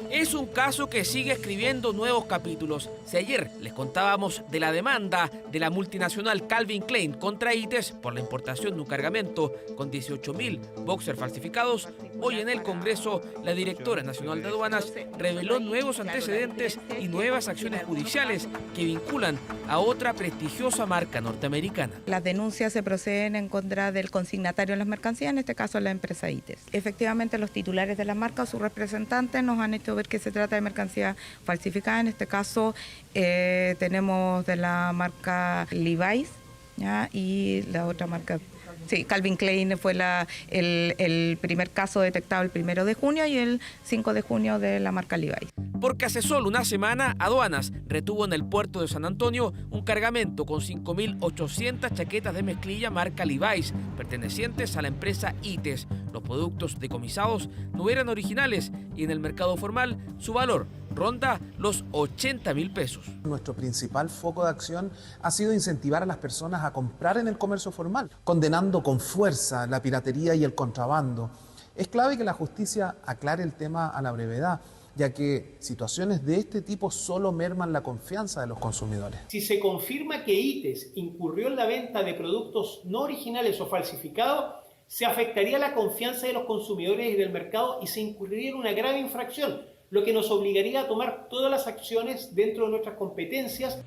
Es un caso que sigue escribiendo nuevos capítulos. Si ayer les contábamos de la demanda de la multinacional Calvin Klein contra ITES por la importación de un cargamento con 18.000 boxers falsificados, hoy en el Congreso la directora nacional de aduanas reveló nuevos antecedentes y nuevas acciones judiciales que vinculan a otra prestigiosa marca norteamericana. Las denuncias se proceden en contra del consignatario de las mercancías, en este caso la empresa ITES. Efectivamente, los titulares de la marca o sus representantes nos han hecho ver que se trata de mercancía falsificada. En este caso tenemos de la marca Levi's, ¿ya? Y la otra marca, sí, Calvin Klein fue el primer caso detectado el 1 de junio y el 5 de junio de la marca Levi's. Porque hace solo una semana, Aduanas retuvo en el puerto de San Antonio un cargamento con 5.800 chaquetas de mezclilla marca Levi's, pertenecientes a la empresa ITES. Los productos decomisados no eran originales y en el mercado formal su valor ronda los 80.000 pesos. Nuestro principal foco de acción ha sido incentivar a las personas a comprar en el comercio formal, condenando con fuerza la piratería y el contrabando. Es clave que la justicia aclare el tema a la brevedad, ya que situaciones de este tipo solo merman la confianza de los consumidores. Si se confirma que ITES incurrió en la venta de productos no originales o falsificados, se afectaría la confianza de los consumidores y del mercado y se incurriría en una grave infracción, lo que nos obligaría a tomar todas las acciones dentro de nuestras competencias.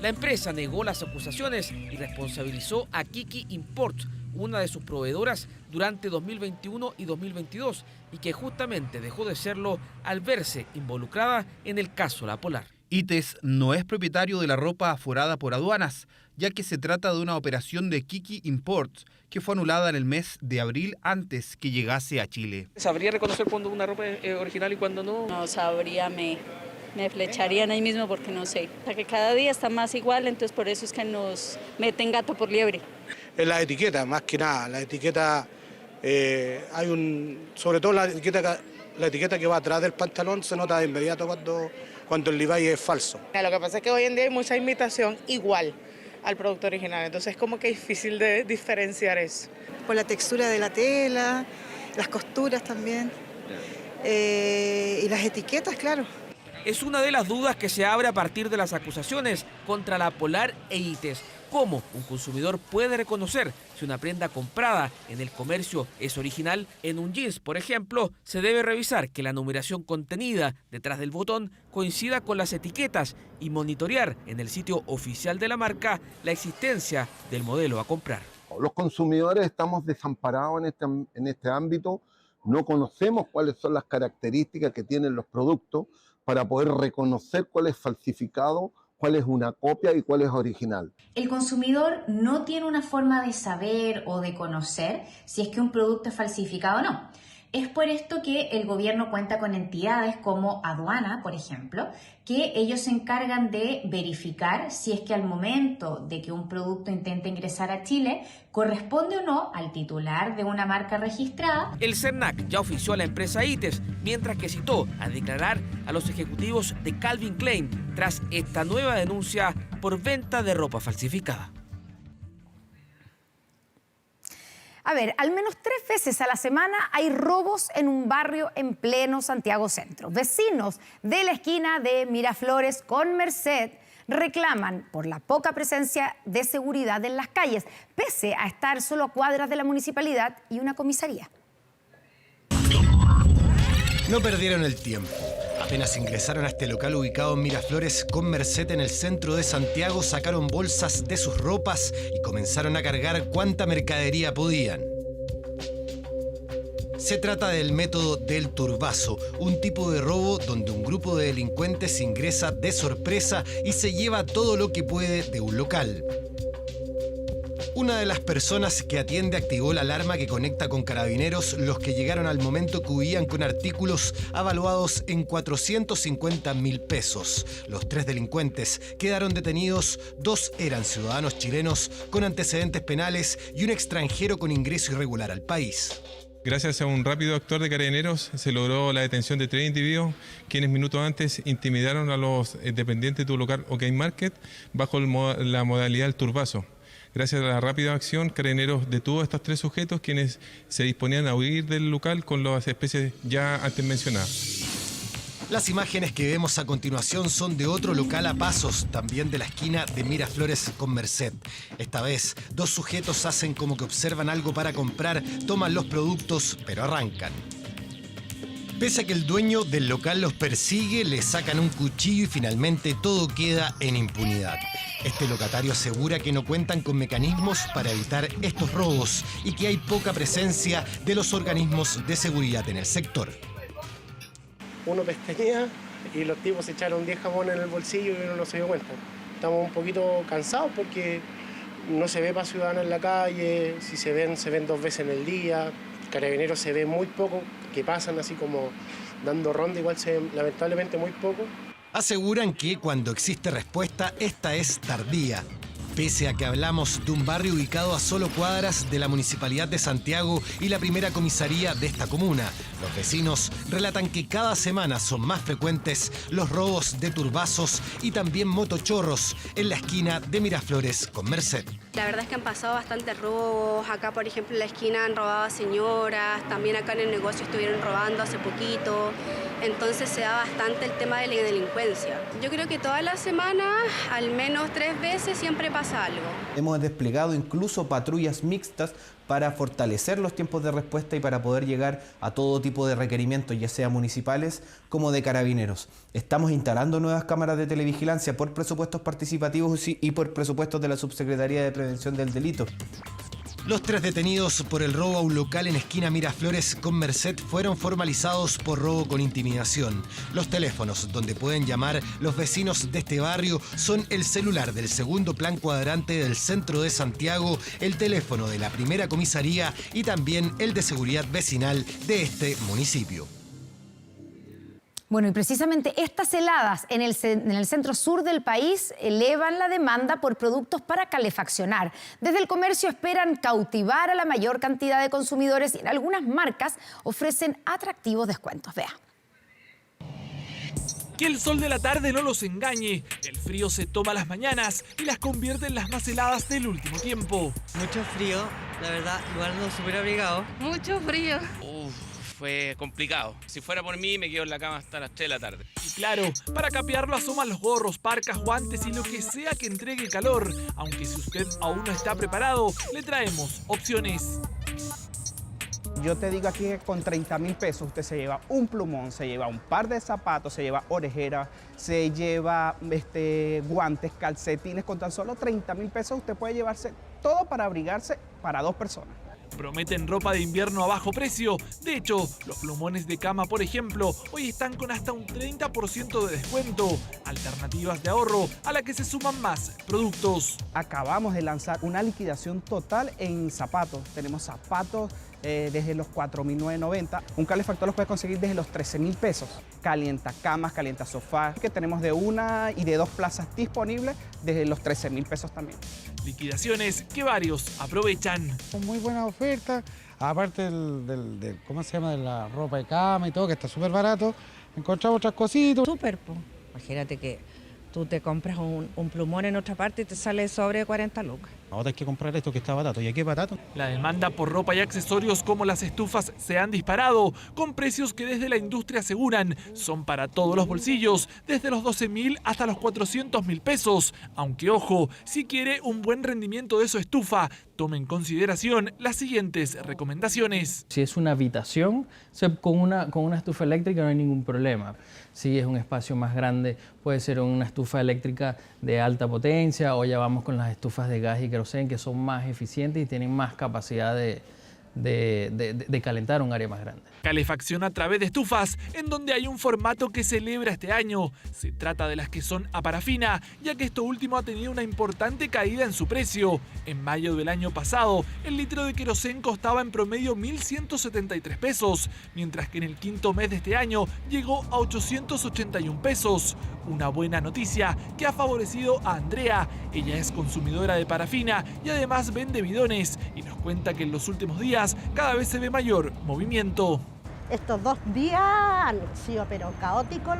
La empresa negó las acusaciones y responsabilizó a Kiki Imports, una de sus proveedoras, durante 2021 y 2022, y que justamente dejó de serlo al verse involucrada en el caso La Polar. ITES no es propietario de la ropa aforada por aduanas, ya que se trata de una operación de Kiki Imports que fue anulada en el mes de abril antes que llegase a Chile. ¿Sabría reconocer cuando una ropa es original y cuando no? No sabría, me flecharían ahí mismo porque no sé. O sea, que cada día está más igual, entonces por eso es que nos meten gato por liebre. Es la etiqueta, más que nada. La etiqueta, sobre todo la etiqueta que va atrás del pantalón se nota de inmediato cuando el Levi's es falso. Lo que pasa es que hoy en día hay mucha imitación igual al producto original, entonces es como que es difícil de diferenciar eso. Por la textura de la tela, las costuras también, y las etiquetas, claro. Es una de las dudas que se abre a partir de las acusaciones contra La Polar e ITES. ¿Cómo un consumidor puede reconocer si una prenda comprada en el comercio es original? En un jeans, por ejemplo, se debe revisar que la numeración contenida detrás del botón coincida con las etiquetas y monitorear en el sitio oficial de la marca la existencia del modelo a comprar. Los consumidores estamos desamparados en este ámbito, no conocemos cuáles son las características que tienen los productos para poder reconocer cuál es falsificado, cuál es una copia y cuál es original. El consumidor no tiene una forma de saber o de conocer si es que un producto es falsificado o no. Es por esto que el gobierno cuenta con entidades como Aduana, por ejemplo, que ellos se encargan de verificar si es que al momento de que un producto intente ingresar a Chile corresponde o no al titular de una marca registrada. El CERNAC ya ofició a la empresa ITES, mientras que citó a declarar a los ejecutivos de Calvin Klein tras esta nueva denuncia por venta de ropa falsificada. A ver, al menos 3 veces a la semana hay robos en un barrio en pleno Santiago Centro. Vecinos de la esquina de Miraflores con Merced reclaman por la poca presencia de seguridad en las calles, pese a estar solo a cuadras de la municipalidad y una comisaría. No perdieron el tiempo. Apenas ingresaron a este local ubicado en Miraflores con Merced en el centro de Santiago, sacaron bolsas de sus ropas y comenzaron a cargar cuanta mercadería podían. Se trata del método del turbazo, un tipo de robo donde un grupo de delincuentes ingresa de sorpresa y se lleva todo lo que puede de un local. Una de las personas que atiende activó la alarma que conecta con Carabineros, los que llegaron al momento que huían con artículos avaluados en 450.000 pesos. Los 3 delincuentes quedaron detenidos, 2 eran ciudadanos chilenos con antecedentes penales y un extranjero con ingreso irregular al país. Gracias a un rápido actuar de Carabineros se logró la detención de 3 individuos quienes minutos antes intimidaron a los dependientes de un local OK Market bajo la modalidad del turbazo. Gracias a la rápida acción, Carabineros detuvo a estos 3 sujetos quienes se disponían a huir del local con las especies ya antes mencionadas. Las imágenes que vemos a continuación son de otro local a pasos, también de la esquina de Miraflores con Merced. Esta vez, 2 sujetos hacen como que observan algo para comprar, toman los productos, pero arrancan. Pese a que el dueño del local los persigue, le sacan un cuchillo y finalmente todo queda en impunidad. Este locatario asegura que no cuentan con mecanismos para evitar estos robos y que hay poca presencia de los organismos de seguridad en el sector. Uno pestañea y los tipos se echaron 10 jamones en el bolsillo y uno no se dio cuenta. Estamos un poquito cansados porque no se ve para ciudadanos en la calle, si se ven 2 veces en el día. Carabineros se ve muy poco, que pasan así como dando ronda, igual se ve lamentablemente muy poco. Aseguran que cuando existe respuesta, esta es tardía. Pese a que hablamos de un barrio ubicado a solo cuadras de la Municipalidad de Santiago y la primera comisaría de esta comuna, los vecinos relatan que cada semana son más frecuentes los robos de turbazos y también motochorros en la esquina de Miraflores con Merced. La verdad es que han pasado bastantes robos. Acá, por ejemplo, en la esquina han robado a señoras, también acá en el negocio estuvieron robando hace poquito. Entonces se da bastante el tema de la delincuencia. Yo creo que todas las semanas, al menos 3 veces, siempre pasa algo. Hemos desplegado incluso patrullas mixtas para fortalecer los tiempos de respuesta y para poder llegar a todo tipo de requerimientos, ya sea municipales como de Carabineros. Estamos instalando nuevas cámaras de televigilancia por presupuestos participativos y por presupuestos de la Subsecretaría de Prevención del Delito. Los 3 detenidos por el robo a un local en esquina Miraflores con Merced fueron formalizados por robo con intimidación. Los teléfonos donde pueden llamar los vecinos de este barrio son el celular del segundo plan cuadrante del centro de Santiago, el teléfono de la primera comisaría y también el de seguridad vecinal de este municipio. Bueno, y precisamente estas heladas en el centro sur del país elevan la demanda por productos para calefaccionar. Desde el comercio esperan cautivar a la mayor cantidad de consumidores y en algunas marcas ofrecen atractivos descuentos. Vea. Que el sol de la tarde no los engañe. El frío se toma las mañanas y las convierte en las más heladas del último tiempo. Mucho frío, la verdad, igual no súper abrigado. Mucho frío. Fue complicado. Si fuera por mí, me quedo en la cama hasta las 3 de la tarde. Y claro, para capearlo asoman los gorros, parcas, guantes y lo que sea que entregue calor. Aunque si usted aún no está preparado, le traemos opciones. Yo te digo aquí que con 30.000 pesos usted se lleva un plumón, se lleva un par de zapatos, se lleva orejeras, se lleva guantes, calcetines. Con tan solo 30.000 pesos usted puede llevarse todo para abrigarse para 2 personas. Prometen ropa de invierno a bajo precio. De hecho, los plumones de cama, por ejemplo, hoy están con hasta un 30% de descuento. Alternativas de ahorro a la que se suman más productos. Acabamos de lanzar una liquidación total en zapatos. Tenemos zapatos desde los 4.990. Un calefactor los puede conseguir desde los 13.000 pesos. Calienta camas, calienta sofás, que tenemos de 1 y de 2 plazas disponibles desde los 13.000 pesos también. Liquidaciones que varios aprovechan. Son muy buenas ofertas, aparte ¿cómo se llama? De la ropa de cama y todo, que está súper barato. Encontramos otras cositas. Súper, pues. Imagínate que tú te compras un plumón en otra parte y te sale sobre 40 lucas. Ahora hay que comprar esto que está barato. ¿Y aquí es barato? La demanda por ropa y accesorios como las estufas se han disparado, con precios que desde la industria aseguran son para todos los bolsillos, desde los 12.000 hasta los 400.000 pesos. Aunque ojo, si quiere un buen rendimiento de su estufa, tome en consideración las siguientes recomendaciones. Si es una habitación, con una estufa eléctrica no hay ningún problema. Si es un espacio más grande, puede ser una estufa eléctrica de alta potencia, o ya vamos con las estufas de gas y queroseno, que son más eficientes y tienen más capacidad de calentar un área más grande. Calefacción a través de estufas, en donde hay un formato que celebra este año. Se trata de las que son a parafina, ya que esto último ha tenido una importante caída en su precio. En mayo del año pasado, el litro de queroseno costaba en promedio 1.173 pesos, mientras que en el quinto mes de este año llegó a 881 pesos. Una buena noticia que ha favorecido a Andrea. Ella es consumidora de parafina y además vende bidones, y nos cuenta que en los últimos días cada vez se ve mayor movimiento. Estos 2 días han sido pero caóticos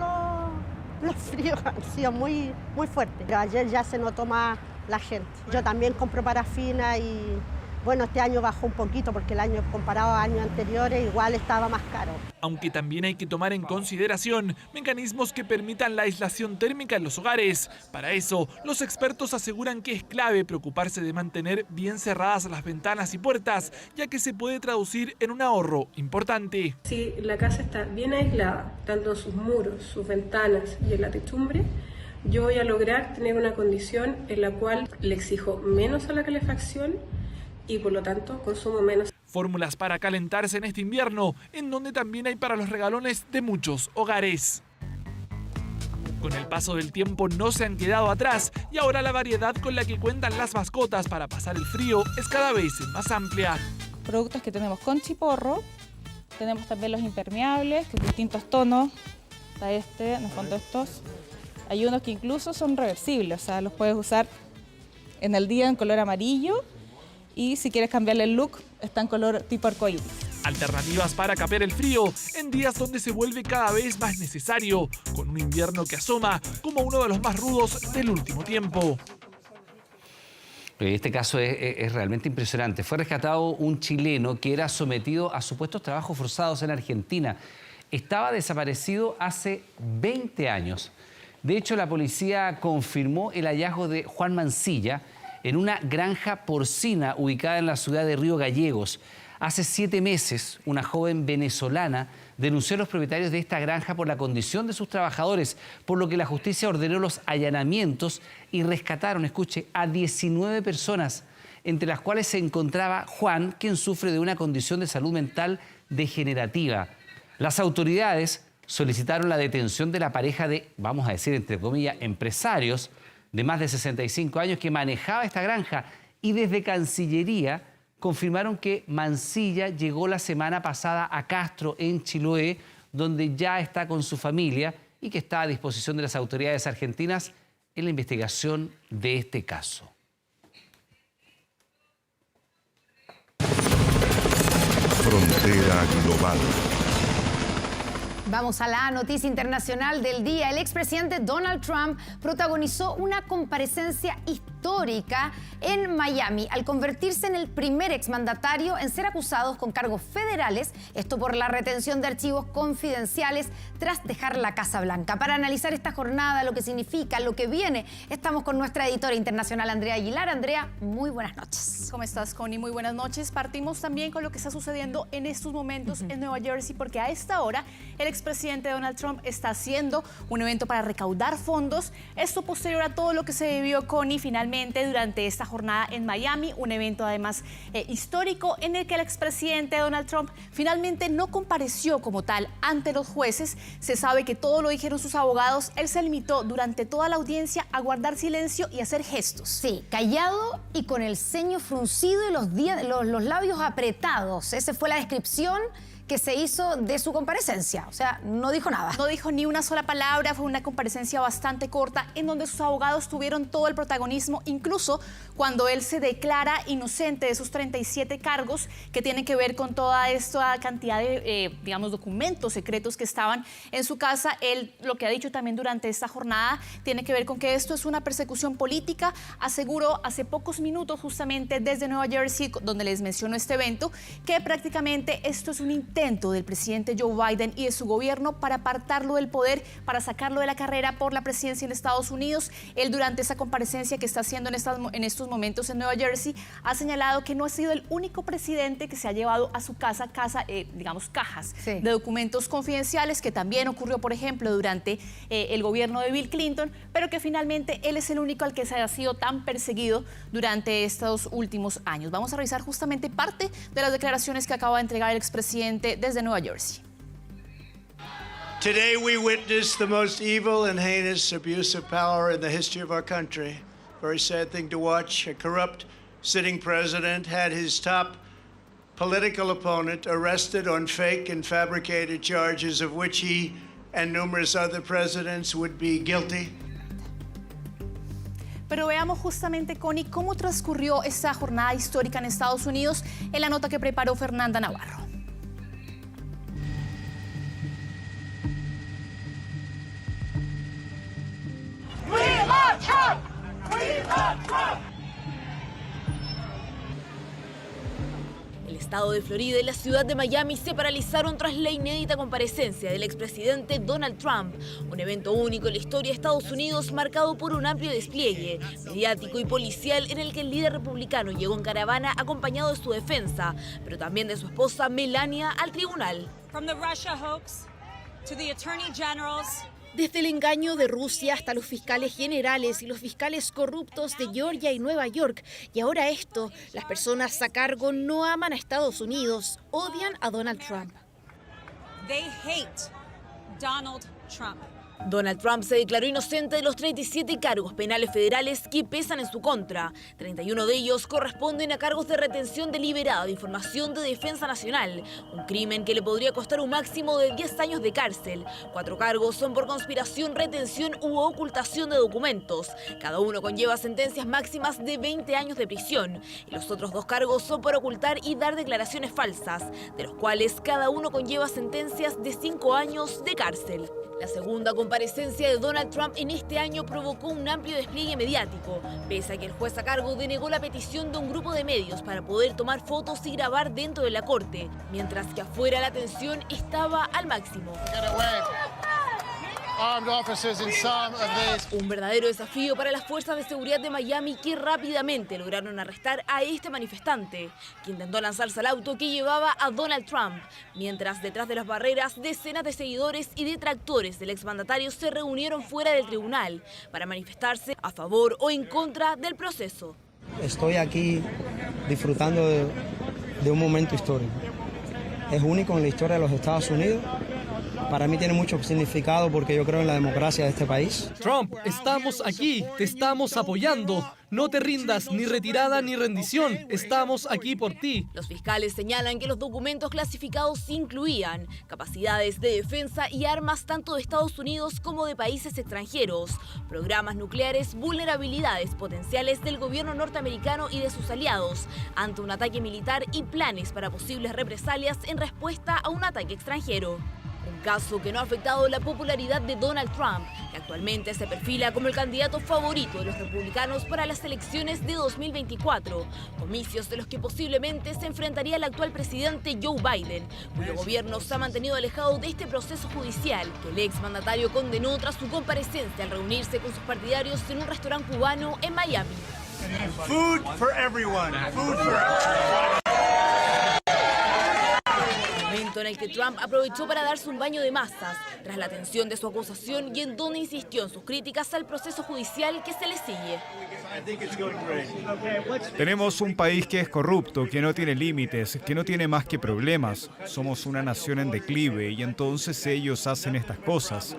los fríos, han sido muy fuertes. Pero ayer ya se notó más la gente. Yo también compro parafina y bueno, este año bajó un poquito porque el año comparado a años anteriores igual estaba más caro. Aunque también hay que tomar en consideración mecanismos que permitan la aislación térmica en los hogares. Para eso, los expertos aseguran que es clave preocuparse de mantener bien cerradas las ventanas y puertas, ya que se puede traducir en un ahorro importante. Si la casa está bien aislada, tanto en sus muros, sus ventanas y en la techumbre, yo voy a lograr tener una condición en la cual le exijo menos a la calefacción y por lo tanto consumo menos. Fórmulas para calentarse en este invierno, en donde también hay para los regalones de muchos hogares. Con el paso del tiempo no se han quedado atrás y ahora la variedad con la que cuentan las mascotas para pasar el frío es cada vez más amplia. Productos que tenemos con chiporro, tenemos también los impermeables, que distintos tonos, está en el fondo estos. Hay unos que incluso son reversibles, o sea, los puedes usar en el día en color amarillo, y si quieres cambiarle el look, está en color tipo arcoíris. Alternativas para capear el frío en días donde se vuelve cada vez más necesario, con un invierno que asoma como uno de los más rudos del último tiempo. Este caso es realmente impresionante. Fue rescatado un chileno que era sometido a supuestos trabajos forzados en Argentina. Estaba desaparecido hace 20 años. De hecho, la policía confirmó el hallazgo de Juan Mancilla en una granja porcina ubicada en la ciudad de Río Gallegos. Hace 7 meses, una joven venezolana denunció a los propietarios de esta granja por la condición de sus trabajadores, por lo que la justicia ordenó los allanamientos y rescataron, escuche, a 19 personas, entre las cuales se encontraba Juan, quien sufre de una condición de salud mental degenerativa. Las autoridades solicitaron la detención de la pareja de, vamos a decir, entre comillas, empresarios de más de 65 años que manejaba esta granja, y desde Cancillería confirmaron que Mancilla llegó la semana pasada a Castro, en Chiloé, donde ya está con su familia y que está a disposición de las autoridades argentinas en la investigación de este caso. Frontera Global. Vamos a la noticia internacional del día. El expresidente Donald Trump protagonizó una comparecencia histórica en Miami al convertirse en el primer exmandatario en ser acusado con cargos federales, esto por la retención de archivos confidenciales tras dejar la Casa Blanca. Para analizar esta jornada, lo que significa, lo que viene, estamos con nuestra editora internacional, Andrea Aguilar. Andrea, muy buenas noches. ¿Cómo estás, Connie? Muy buenas noches. Partimos también con lo que está sucediendo en estos momentos en Nueva Jersey, porque a esta hora el expresidente Donald Trump está haciendo un evento para recaudar fondos. Esto posterior a todo lo que se vivió, Connie, finalmente durante esta jornada en Miami, un evento además histórico en el que el expresidente Donald Trump finalmente no compareció como tal ante los jueces. Se sabe que todo lo dijeron sus abogados. Él se limitó durante toda la audiencia a guardar silencio y hacer gestos. Sí, callado y con el ceño fruncido y los labios apretados. Esa fue la descripción que se hizo de su comparecencia. O sea, no dijo nada. No dijo ni una sola palabra. Fue una comparecencia bastante corta en donde sus abogados tuvieron todo el protagonismo, incluso cuando él se declara inocente de esos 37 cargos que tienen que ver con toda esta cantidad de, digamos, documentos secretos que estaban en su casa. Él lo que ha dicho también durante esta jornada tiene que ver con que esto es una persecución política. Aseguró hace pocos minutos, justamente desde Nueva Jersey, donde les menciono este evento, que prácticamente esto es un intento intento del presidente Joe Biden y de su gobierno para apartarlo del poder, para sacarlo de la carrera por la presidencia en Estados Unidos. Él, durante esa comparecencia que está haciendo en estos momentos en Nueva Jersey, ha señalado que no ha sido el único presidente que se ha llevado a su casa cajas de documentos confidenciales, que también ocurrió, por ejemplo, durante el gobierno de Bill Clinton, pero que finalmente él es el único al que se ha sido tan perseguido durante estos últimos años. Vamos a revisar justamente parte de las declaraciones que acaba de entregar el expresidente desde Nueva Jersey. Today we witnessed the most evil and heinous abuse of power in the history of our country. Very sad thing to watch. A corrupt sitting president had his top political opponent arrested on fake and fabricated charges of which he and numerous other presidents would be guilty. Pero veamos justamente, Connie, cómo transcurrió esta jornada histórica en Estados Unidos en la nota que preparó Fernanda Navarro. We love Trump! We love Trump! El estado de Florida y la ciudad de Miami se paralizaron tras la inédita comparecencia del expresidente Donald Trump, un evento único en la historia de Estados Unidos marcado por un amplio despliegue mediático y policial en el que el líder republicano llegó en caravana acompañado de su defensa, pero también de su esposa Melania al tribunal. From the Russia hoax to the attorney generals. Desde el engaño de Rusia hasta los fiscales generales y los fiscales corruptos de Georgia y Nueva York. Y ahora esto, las personas a cargo no aman a Estados Unidos, odian a Donald Trump. They hate Donald Trump. Donald Trump se declaró inocente de los 37 cargos penales federales que pesan en su contra. 31 de ellos corresponden a cargos de retención deliberada de información de defensa nacional, un crimen que le podría costar un máximo de 10 años de cárcel. 4 cargos son por conspiración, retención u ocultación de documentos. Cada uno conlleva sentencias máximas de 20 años de prisión. Y los otros 2 cargos son por ocultar y dar declaraciones falsas, de los cuales cada uno conlleva sentencias de 5 años de cárcel. La segunda comparecencia de Donald Trump en este año provocó un amplio despliegue mediático, pese a que el juez a cargo denegó la petición de un grupo de medios para poder tomar fotos y grabar dentro de la corte, mientras que afuera la tensión estaba al máximo. Un verdadero desafío para las fuerzas de seguridad de Miami, que rápidamente lograron arrestar a este manifestante, que intentó lanzarse al auto que llevaba a Donald Trump, mientras detrás de las barreras decenas de seguidores y detractores del exmandatario se reunieron fuera del tribunal para manifestarse a favor o en contra del proceso. Estoy aquí disfrutando de un momento histórico. Es único en la historia de los Estados Unidos. Para mí tiene mucho significado porque yo creo en la democracia de este país. Trump, estamos aquí, te estamos apoyando. No te rindas, ni retirada ni rendición. Estamos aquí por ti. Los fiscales señalan que los documentos clasificados incluían capacidades de defensa y armas tanto de Estados Unidos como de países extranjeros, programas nucleares, vulnerabilidades potenciales del gobierno norteamericano y de sus aliados ante un ataque militar y planes para posibles represalias en respuesta a un ataque extranjero. Un caso que no ha afectado la popularidad de Donald Trump, que actualmente se perfila como el candidato favorito de los republicanos para las elecciones de 2024, comicios de los que posiblemente se enfrentaría el actual presidente Joe Biden, cuyo gobierno se ha mantenido alejado de este proceso judicial que el exmandatario condenó tras su comparecencia al reunirse con sus partidarios en un restaurante cubano en Miami. Food for everyone. Food for everyone. En el que Trump aprovechó para darse un baño de masas tras la atención de su acusación y en donde insistió en sus críticas al proceso judicial que se le sigue. Tenemos un país que es corrupto, que no tiene límites, que no tiene más que problemas. Somos una nación en declive y entonces ellos hacen estas cosas.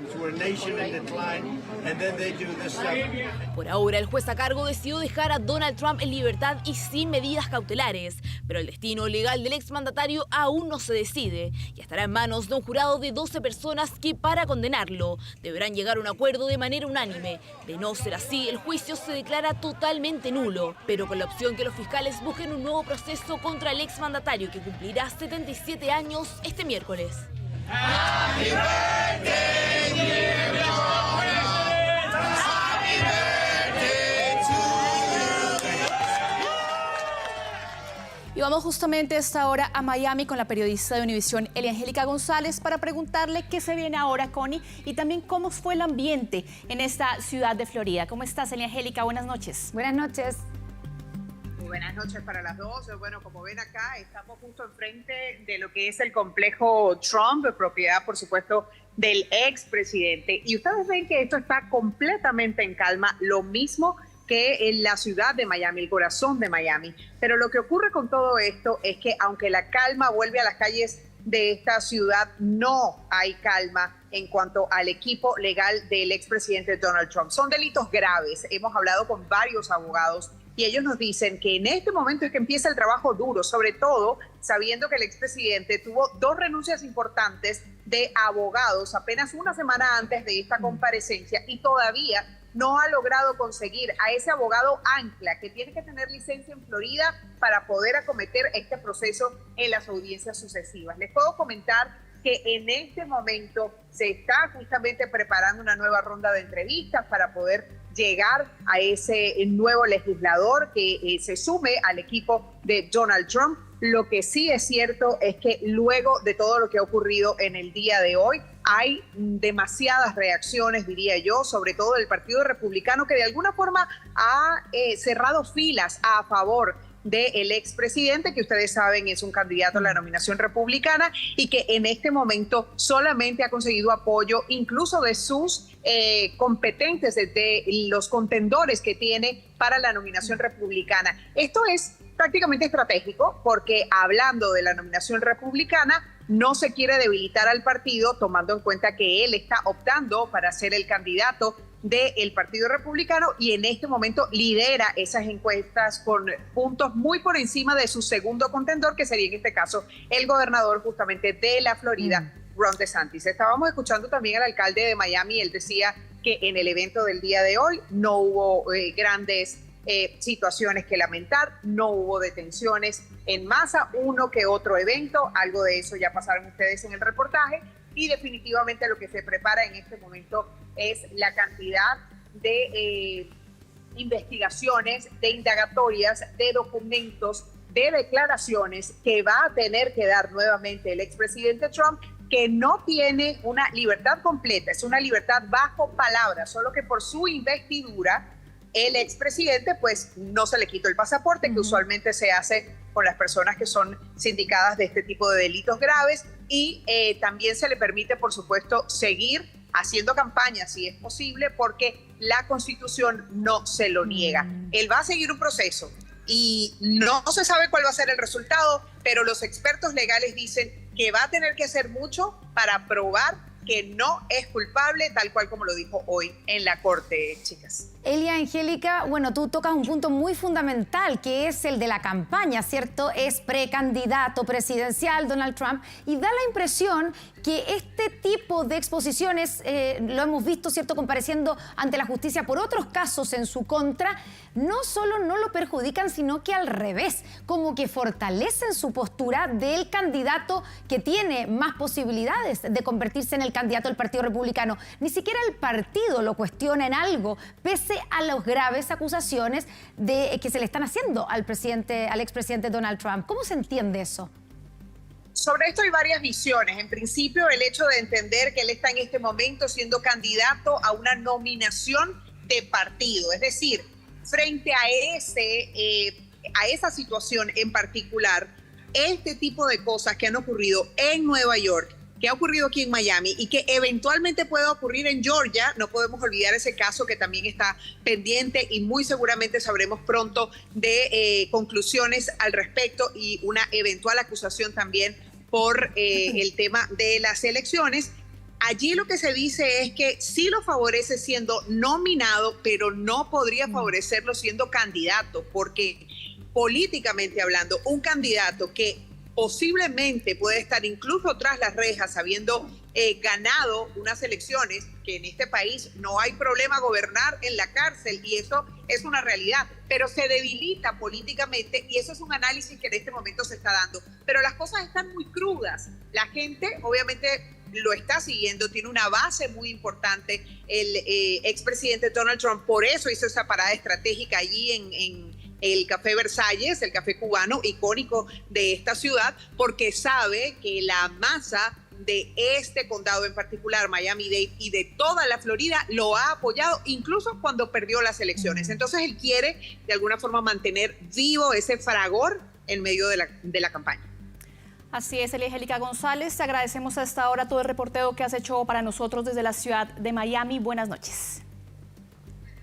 Por ahora, el juez a cargo decidió dejar a Donald Trump en libertad y sin medidas cautelares, pero el destino legal del exmandatario aún no se decide y estará en manos de un jurado de 12 personas que, para condenarlo, deberán llegar a un acuerdo de manera unánime. De no ser así, el juicio se declara totalmente nulo, pero con la opción que los fiscales busquen un nuevo proceso contra el exmandatario que cumplirá 77 años este miércoles. Happy birthday, dear Lawrence. Happy birthday to you. Y vamos justamente a esta hora a Miami con la periodista de Univisión, Elia Angélica González, para preguntarle qué se viene ahora, Connie, y también cómo fue el ambiente en esta ciudad de Florida. ¿Cómo estás, Elia Angélica? Buenas noches. Buenas noches. Muy buenas noches para las dos. Bueno, como ven acá, estamos justo enfrente de lo que es el complejo Trump, propiedad, por supuesto, del expresidente. Y ustedes ven que esto está completamente en calma, lo mismo que en la ciudad de Miami, el corazón de Miami. Pero lo que ocurre con todo esto es que aunque la calma vuelve a las calles de esta ciudad, no hay calma en cuanto al equipo legal del expresidente Donald Trump. Son delitos graves. Hemos hablado con varios abogados y ellos nos dicen que en este momento es que empieza el trabajo duro, sobre todo sabiendo que el expresidente tuvo 2 renuncias importantes de abogados apenas una semana antes de esta comparecencia y todavía no ha logrado conseguir a ese abogado ancla que tiene que tener licencia en Florida para poder acometer este proceso en las audiencias sucesivas. Les puedo comentar que en este momento se está justamente preparando una nueva ronda de entrevistas para poder llegar a ese nuevo legislador que se sume al equipo de Donald Trump. Lo que sí es cierto es que luego de todo lo que ha ocurrido en el día de hoy, hay demasiadas reacciones, diría yo, sobre todo del Partido Republicano, que de alguna forma ha cerrado filas a favor del expresidente, que ustedes saben es un candidato a la nominación republicana y que en este momento solamente ha conseguido apoyo incluso de sus competentes, de los contendores que tiene para la nominación republicana. Esto es prácticamente estratégico porque hablando de la nominación republicana, no se quiere debilitar al partido, tomando en cuenta que él está optando para ser el candidato del Partido Republicano y en este momento lidera esas encuestas con puntos muy por encima de su segundo contendor, que sería en este caso el gobernador justamente de la Florida, Ron DeSantis. Estábamos escuchando también al alcalde de Miami, él decía que en el evento del día de hoy no hubo grandes situaciones que lamentar, no hubo detenciones en masa, uno que otro evento, algo de eso ya pasaron ustedes en el reportaje y definitivamente lo que se prepara en este momento es la cantidad de investigaciones, de indagatorias, de documentos, de declaraciones que va a tener que dar nuevamente el expresidente Trump, que no tiene una libertad completa, es una libertad bajo palabra, solo que por su investidura el expresidente pues no se le quitó el pasaporte, que usualmente se hace con las personas que son sindicadas de este tipo de delitos graves y también se le permite, por supuesto, seguir haciendo campaña si es posible porque la Constitución no se lo niega. Él va a seguir un proceso y no se sabe cuál va a ser el resultado, pero los expertos legales dicen que va a tener que hacer mucho para probar que no es culpable, tal cual como lo dijo hoy en la corte, chicas. Elia Angélica, bueno, tú tocas un punto muy fundamental, que es el de la campaña, ¿cierto? Es precandidato presidencial Donald Trump y da la impresión que este tipo de exposiciones, lo hemos visto, ¿cierto?, compareciendo ante la justicia por otros casos en su contra, no solo no lo perjudican, sino que al revés, como que fortalecen su postura del candidato que tiene más posibilidades de convertirse en el candidato del Partido Republicano. Ni siquiera el partido lo cuestiona en algo, pese a las graves acusaciones que se le están haciendo al expresidente Donald Trump. ¿Cómo se entiende eso? Sobre esto hay varias visiones. En principio, el hecho de entender que él está en este momento siendo candidato a una nominación de partido, es decir, frente a esa situación en particular, este tipo de cosas que han ocurrido en Nueva York, que ha ocurrido aquí en Miami y que eventualmente pueda ocurrir en Georgia, no podemos olvidar ese caso que también está pendiente y muy seguramente sabremos pronto de conclusiones al respecto y una eventual acusación también por el tema de las elecciones. Allí lo que se dice es que sí lo favorece siendo nominado, pero no podría favorecerlo siendo candidato, porque políticamente hablando, un candidato que posiblemente puede estar incluso tras las rejas habiendo ganado unas elecciones, que en este país no hay problema gobernar en la cárcel y eso es una realidad, pero se debilita políticamente y eso es un análisis que en este momento se está dando. Pero las cosas están muy crudas. La gente obviamente lo está siguiendo, tiene una base muy importante el expresidente Donald Trump, por eso hizo esa parada estratégica allí el Café Versalles, el café cubano icónico de esta ciudad, porque sabe que la masa de este condado en particular, Miami-Dade, y de toda la Florida, lo ha apoyado incluso cuando perdió las elecciones. Entonces él quiere de alguna forma mantener vivo ese fragor en medio de la campaña. Así es, Angélica González, te agradecemos a esta hora todo el reporteo que has hecho para nosotros desde la ciudad de Miami. Buenas noches.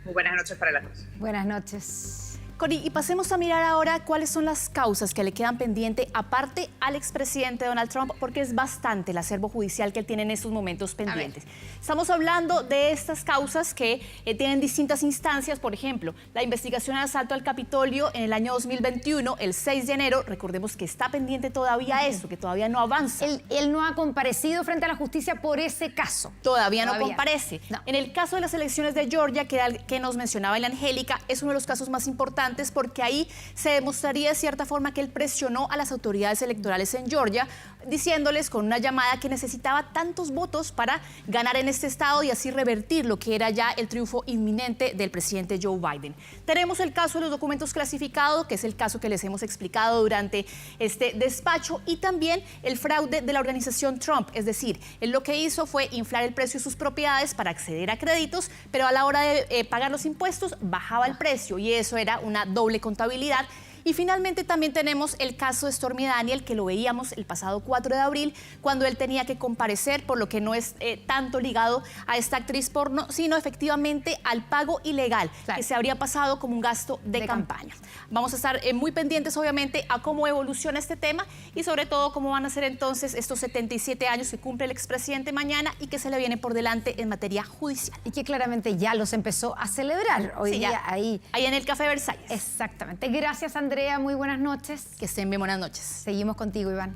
Muy buenas noches para las dos. Buenas noches. Cori, y pasemos a mirar ahora cuáles son las causas que le quedan pendientes, aparte al expresidente Donald Trump, porque es bastante el acervo judicial que él tiene en estos momentos pendientes. Estamos hablando de estas causas que tienen distintas instancias, por ejemplo, la investigación al asalto al Capitolio en el año 2021, el 6 de enero, recordemos que está pendiente todavía eso, que todavía no avanza. Él no ha comparecido frente a la justicia por ese caso. Todavía no comparece. No. En el caso de las elecciones de Georgia, que era el que nos mencionaba la Angélica, es uno de los casos más importantes porque ahí se demostraría de cierta forma que él presionó a las autoridades electorales en Georgia, diciéndoles con una llamada que necesitaba tantos votos para ganar en este estado y así revertir lo que era ya el triunfo inminente del presidente Joe Biden. Tenemos el caso de los documentos clasificados, que es el caso que les hemos explicado durante este despacho, y también el fraude de la organización Trump, es decir, él lo que hizo fue inflar el precio de sus propiedades para acceder a créditos, pero a la hora de pagar los impuestos bajaba el precio y eso era una doble contabilidad. Y finalmente también tenemos el caso de Stormy Daniels, que lo veíamos el pasado 4 de abril, cuando él tenía que comparecer, por lo que no es tanto ligado a esta actriz porno, sino efectivamente al pago ilegal, que se habría pasado como un gasto de campaña. Vamos a estar muy pendientes, obviamente, a cómo evoluciona este tema y sobre todo cómo van a ser entonces estos 77 años que cumple el expresidente mañana y que se le viene por delante en materia judicial. Y que claramente ya los empezó a celebrar hoy día ahí en el Café Versalles. Exactamente. Gracias, Andrea. Muy buenas noches. Que estén bien, buenas noches. Seguimos contigo, Iván.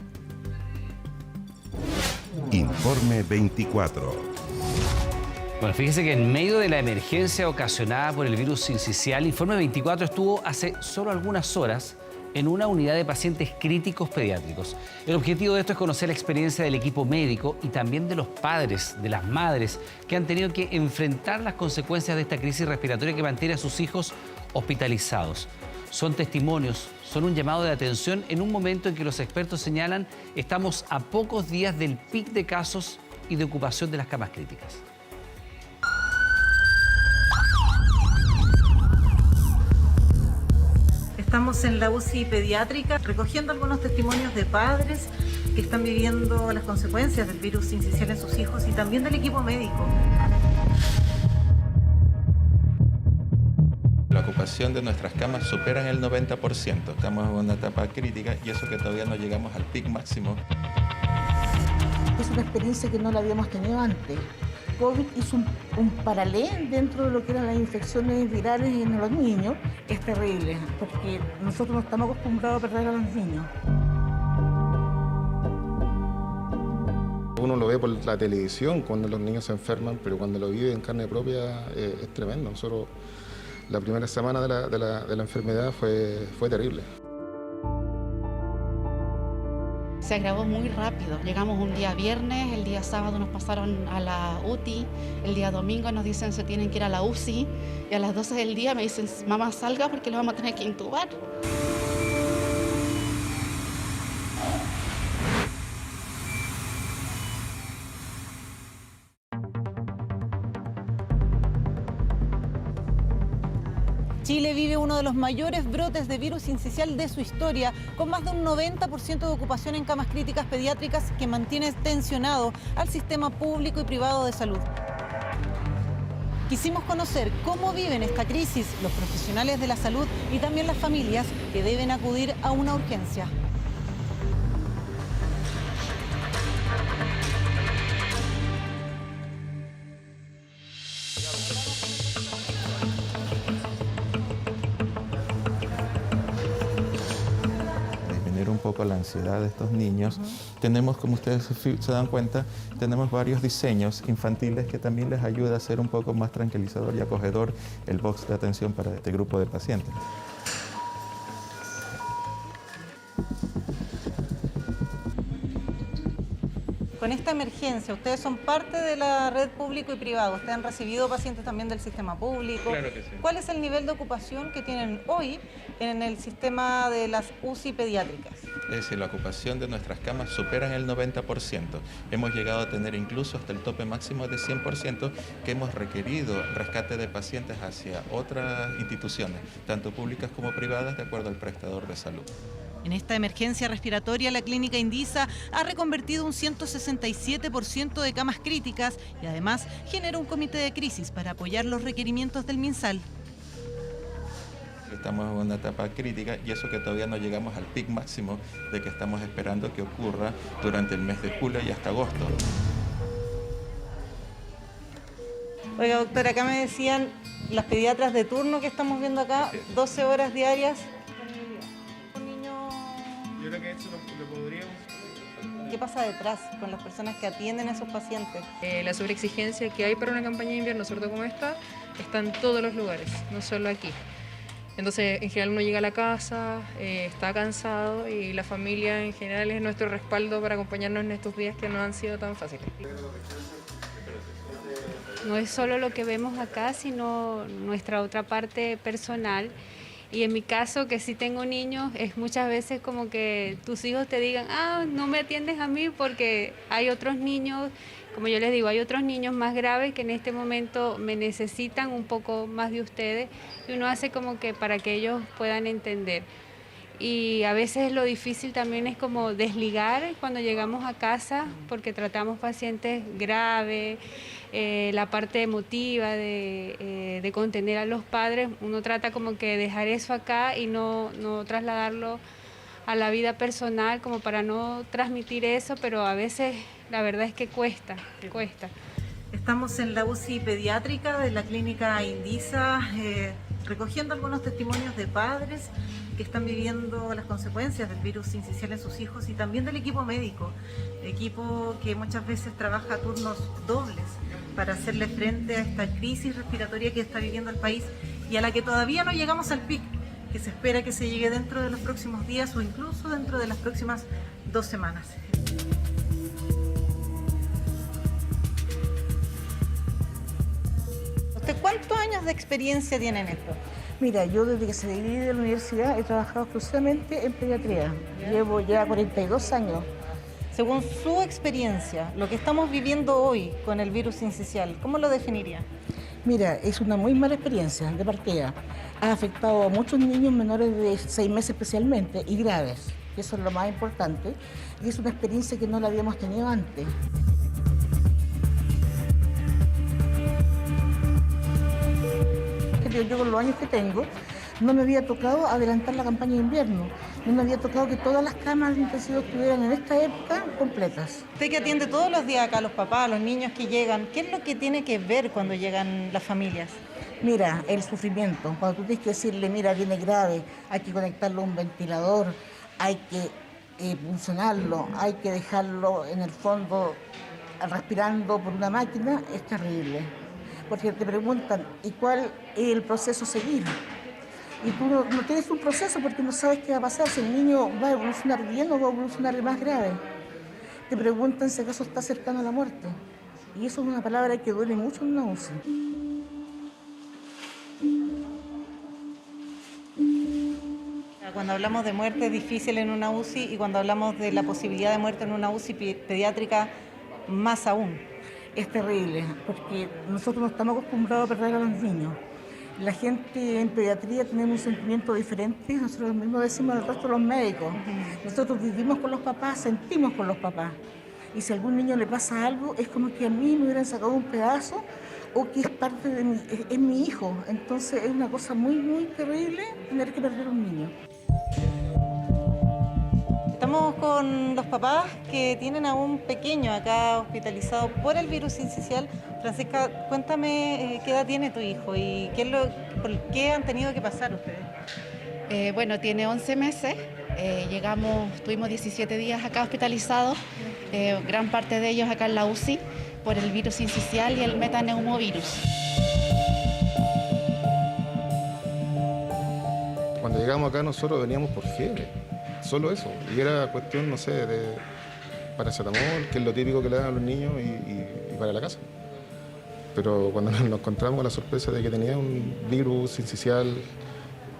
Informe 24. Bueno, fíjese que en medio de la emergencia ocasionada por el virus sincicial, Informe 24 estuvo hace solo algunas horas en una unidad de pacientes críticos pediátricos. El objetivo de esto es conocer la experiencia del equipo médico y también de los padres, de las madres, que han tenido que enfrentar las consecuencias de esta crisis respiratoria que mantiene a sus hijos hospitalizados. Son testimonios, son un llamado de atención en un momento en que los expertos señalan estamos a pocos días del pic de casos y de ocupación de las camas críticas. Estamos en la UCI pediátrica recogiendo algunos testimonios de padres que están viviendo las consecuencias del virus sincicial en sus hijos y también del equipo médico. La ocupación de nuestras camas supera el 90%. Estamos en una etapa crítica y eso que todavía no llegamos al pic máximo. Es una experiencia que no la habíamos tenido antes. COVID hizo un paralelo dentro de lo que eran las infecciones virales en los niños. Es terrible, porque nosotros no estamos acostumbrados a perder a los niños. Uno lo ve por la televisión cuando los niños se enferman, pero cuando lo vive en carne propia es tremendo. Nosotros, la primera semana de la enfermedad fue terrible. Se agravó muy rápido. Llegamos un día viernes, el día sábado nos pasaron a la UTI, el día domingo nos dicen se tienen que ir a la UCI y a las 12 del día me dicen mamá salga porque lo vamos a tener que intubar. Chile vive uno de los mayores brotes de virus sincicial de su historia, con más de un 90% de ocupación en camas críticas pediátricas que mantiene tensionado al sistema público y privado de salud. Quisimos conocer cómo viven esta crisis los profesionales de la salud y también las familias que deben acudir a una urgencia. Un poco la ansiedad de estos niños. Tenemos, como ustedes se dan cuenta, tenemos varios diseños infantiles que también les ayuda a ser un poco más tranquilizador y acogedor el box de atención para este grupo de pacientes. Con esta emergencia, ustedes son parte de la red público y privado. Ustedes han recibido pacientes también del sistema público. Claro que sí. ¿Cuál es el nivel de ocupación que tienen hoy en el sistema de las UCI pediátricas? Es decir, la ocupación de nuestras camas superan el 90%. Hemos llegado a tener incluso hasta el tope máximo de 100% que hemos requerido rescate de pacientes hacia otras instituciones, tanto públicas como privadas, de acuerdo al prestador de salud. En esta emergencia respiratoria, la clínica Indisa ha reconvertido un 167% de camas críticas y además genera un comité de crisis para apoyar los requerimientos del MinSal. Estamos en una etapa crítica y eso que todavía no llegamos al pic máximo de que estamos esperando que ocurra durante el mes de julio y hasta agosto. Oiga, doctora, acá me decían las pediatras de turno que estamos viendo acá, 12 horas diarias. Yo creo que eso lo podríamos... ¿Qué pasa detrás con las personas que atienden a esos pacientes? La sobreexigencia que hay para una campaña de invierno, sobre todo como esta, está en todos los lugares, no solo aquí. Entonces, en general uno llega a la casa, está cansado y la familia en general es nuestro respaldo para acompañarnos en estos días que no han sido tan fáciles. No es solo lo que vemos acá, sino nuestra otra parte personal. Y en mi caso, que sí tengo niños, es muchas veces como que tus hijos te digan, no me atiendes a mí porque hay otros niños, como yo les digo, hay otros niños más graves que en este momento me necesitan un poco más de ustedes. Y uno hace como que para que ellos puedan entender. Y a veces lo difícil también es como desligar cuando llegamos a casa, porque tratamos pacientes graves, la parte emotiva de contener a los padres, uno trata como que dejar eso acá y no trasladarlo a la vida personal como para no transmitir eso, pero a veces la verdad es que cuesta. Estamos en la UCI pediátrica de la clínica Indisa, recogiendo algunos testimonios de padres que están viviendo las consecuencias del virus sincicial en sus hijos y también del equipo médico, equipo que muchas veces trabaja turnos dobles para hacerle frente a esta crisis respiratoria que está viviendo el país y a la que todavía no llegamos al pic, que se espera que se llegue dentro de los próximos días o incluso dentro de las próximas 2 semanas. ¿Usted cuántos años de experiencia tiene en esto? Mira, yo desde que salí de la universidad he trabajado exclusivamente en pediatría. Llevo ya 42 años. Según su experiencia, lo que estamos viviendo hoy con el virus sincicial, ¿cómo lo definiría? Mira, es una muy mala experiencia de partida. Ha afectado a muchos niños menores de 6 meses especialmente y graves. Eso es lo más importante. Y es una experiencia que no la habíamos tenido antes. Yo con los años que tengo, no me había tocado adelantar la campaña de invierno. No me había tocado que todas las camas de intensivo estuvieran en esta época completas. Usted que atiende todos los días acá a los papás, a los niños que llegan, ¿qué es lo que tiene que ver cuando llegan las familias? Mira, el sufrimiento. Cuando tú tienes que decirle, mira, viene grave, hay que conectarlo a un ventilador, hay que funcionarlo, hay que dejarlo en el fondo respirando por una máquina, es terrible. Porque te preguntan, ¿y cuál es el proceso a seguir? Y tú no tienes un proceso porque no sabes qué va a pasar, si el niño va a evolucionar bien o va a evolucionar más grave. Te preguntan si acaso está cercano a la muerte. Y eso es una palabra que duele mucho en una UCI. Cuando hablamos de muerte difícil en una UCI y cuando hablamos de la posibilidad de muerte en una UCI pediátrica, más aún. Es terrible, porque nosotros no estamos acostumbrados a perder a los niños. La gente en pediatría tenemos un sentimiento diferente, nosotros mismos decimos al resto de los médicos. Nosotros vivimos con los papás, sentimos con los papás. Y si a algún niño le pasa algo, es como que a mí me hubieran sacado un pedazo o que es parte de mi hijo. Entonces es una cosa muy, muy terrible tener que perder a un niño. Estamos con los papás que tienen a un pequeño acá hospitalizado por el virus sincicial. Francisca, cuéntame qué edad tiene tu hijo y por qué han tenido que pasar ustedes. Bueno, tiene 11 meses. Estuvimos 17 días acá hospitalizados, gran parte de ellos acá en la UCI, por el virus sincicial y el metaneumovirus. Cuando llegamos acá nosotros veníamos por fiebre. Solo eso, y era cuestión, no sé, paracetamol, que es lo típico que le dan a los niños, y para la casa. Pero cuando nos encontramos con la sorpresa de que tenía un virus sincicial,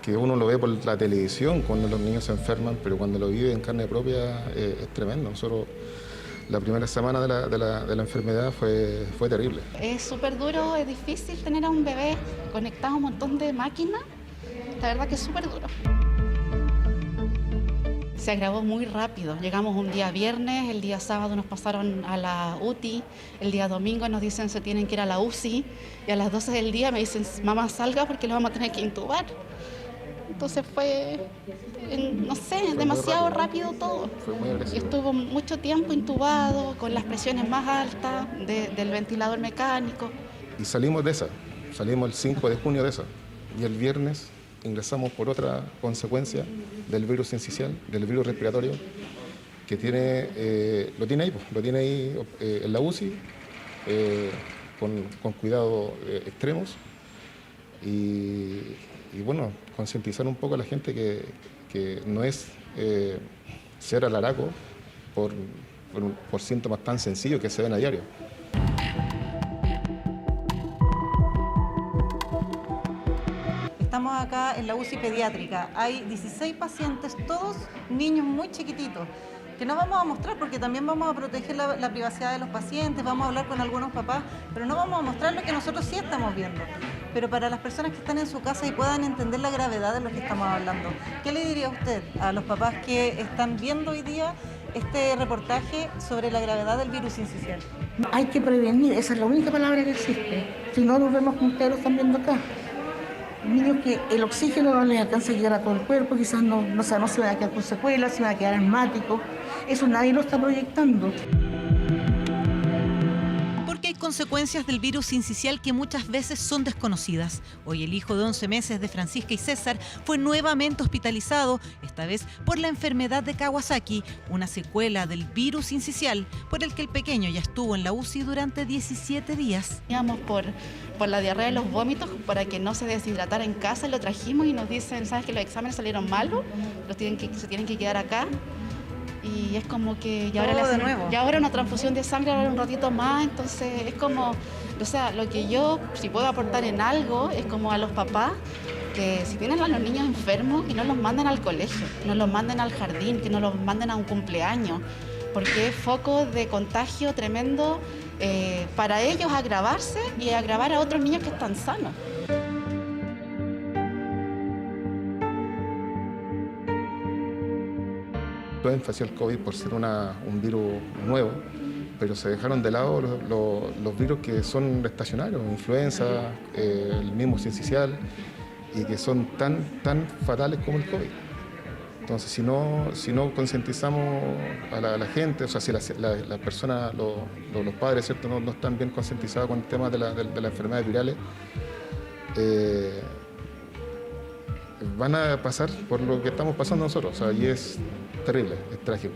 que uno lo ve por la televisión cuando los niños se enferman, pero cuando lo vive en carne propia es tremendo. Nosotros, la primera semana de la enfermedad fue terrible. Es súper duro, es difícil tener a un bebé conectado a un montón de máquinas. La verdad que es súper duro. Se agravó muy rápido. Llegamos un día viernes, el día sábado nos pasaron a la UTI, el día domingo nos dicen se tienen que ir a la UCI y a las 12 del día me dicen, mamá, salga porque lo vamos a tener que intubar. Entonces fue, no sé, demasiado rápido todo. Fue muy agresivo. Estuvo mucho tiempo intubado, con las presiones más altas del ventilador mecánico. Y salimos de esa, salimos el 5 de junio de esa. Y el viernes ingresamos por otra consecuencia del virus sincicial, del virus respiratorio, que lo tiene ahí en la UCI, con cuidados extremos. Y bueno, concientizar un poco a la gente que no es ser alaraco por síntomas tan sencillos que se ven a diario. Estamos acá en la UCI pediátrica. Hay 16 pacientes, todos niños muy chiquititos, que no vamos a mostrar porque también vamos a proteger la privacidad de los pacientes, vamos a hablar con algunos papás, pero no vamos a mostrar lo que nosotros sí estamos viendo. Pero para las personas que están en su casa y puedan entender la gravedad de lo que estamos hablando, ¿qué le diría usted a los papás que están viendo hoy día este reportaje sobre la gravedad del virus sincicial? Hay que prevenir, esa es la única palabra que existe. Si no, nos vemos como ustedes lo están viendo acá. Niños que el oxígeno no les alcanza a llegar a todo el cuerpo, quizás no se van a quedar con secuelas, se van a quedar asmáticos. Eso nadie lo está proyectando. Porque hay consecuencias del virus sincicial que muchas veces son desconocidas. Hoy el hijo de 11 meses de Francisca y César fue nuevamente hospitalizado, esta vez por la enfermedad de Kawasaki, una secuela del virus sincicial por el que el pequeño ya estuvo en la UCI durante 17 días. Íbamos por la diarrea de los vómitos para que no se deshidratara en casa, lo trajimos y nos dicen, ¿sabes que los exámenes salieron malos? Se tienen que quedar acá. Y es como que ya ahora una transfusión de sangre, ahora un ratito más, entonces es como, o sea, lo que yo, si puedo aportar en algo, es como a los papás, que si tienen a los niños enfermos, que no los manden al colegio, no los manden al jardín, que no los manden a un cumpleaños, porque es foco de contagio tremendo para ellos agravarse y agravar a otros niños que están sanos. Énfasis al COVID por ser un virus nuevo, pero se dejaron de lado los virus que son estacionarios, influenza, el mismo sincicial, y que son tan fatales como el COVID. Entonces, si no concientizamos a la gente, o sea, si las personas, los padres, ¿cierto?, no están bien concientizados con el tema de las enfermedades virales, van a pasar por lo que estamos pasando nosotros, o sea, y es terrible, es trágico.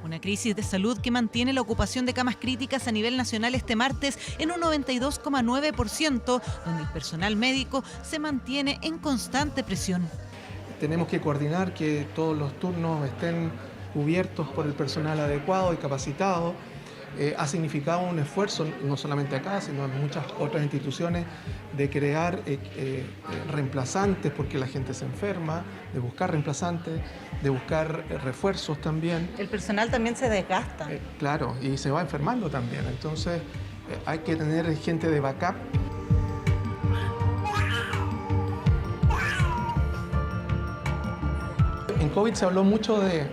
Una crisis de salud que mantiene la ocupación de camas críticas a nivel nacional este martes en un 92,9%, donde el personal médico se mantiene en constante presión. Tenemos que coordinar que todos los turnos estén cubiertos por el personal adecuado y capacitado. Ha significado un esfuerzo, no solamente acá, sino en muchas otras instituciones, de crear reemplazantes porque la gente se enferma, de buscar reemplazantes, de buscar refuerzos también. El personal también se desgasta. Claro, y se va enfermando también. Entonces hay que tener gente de backup. En COVID se habló mucho de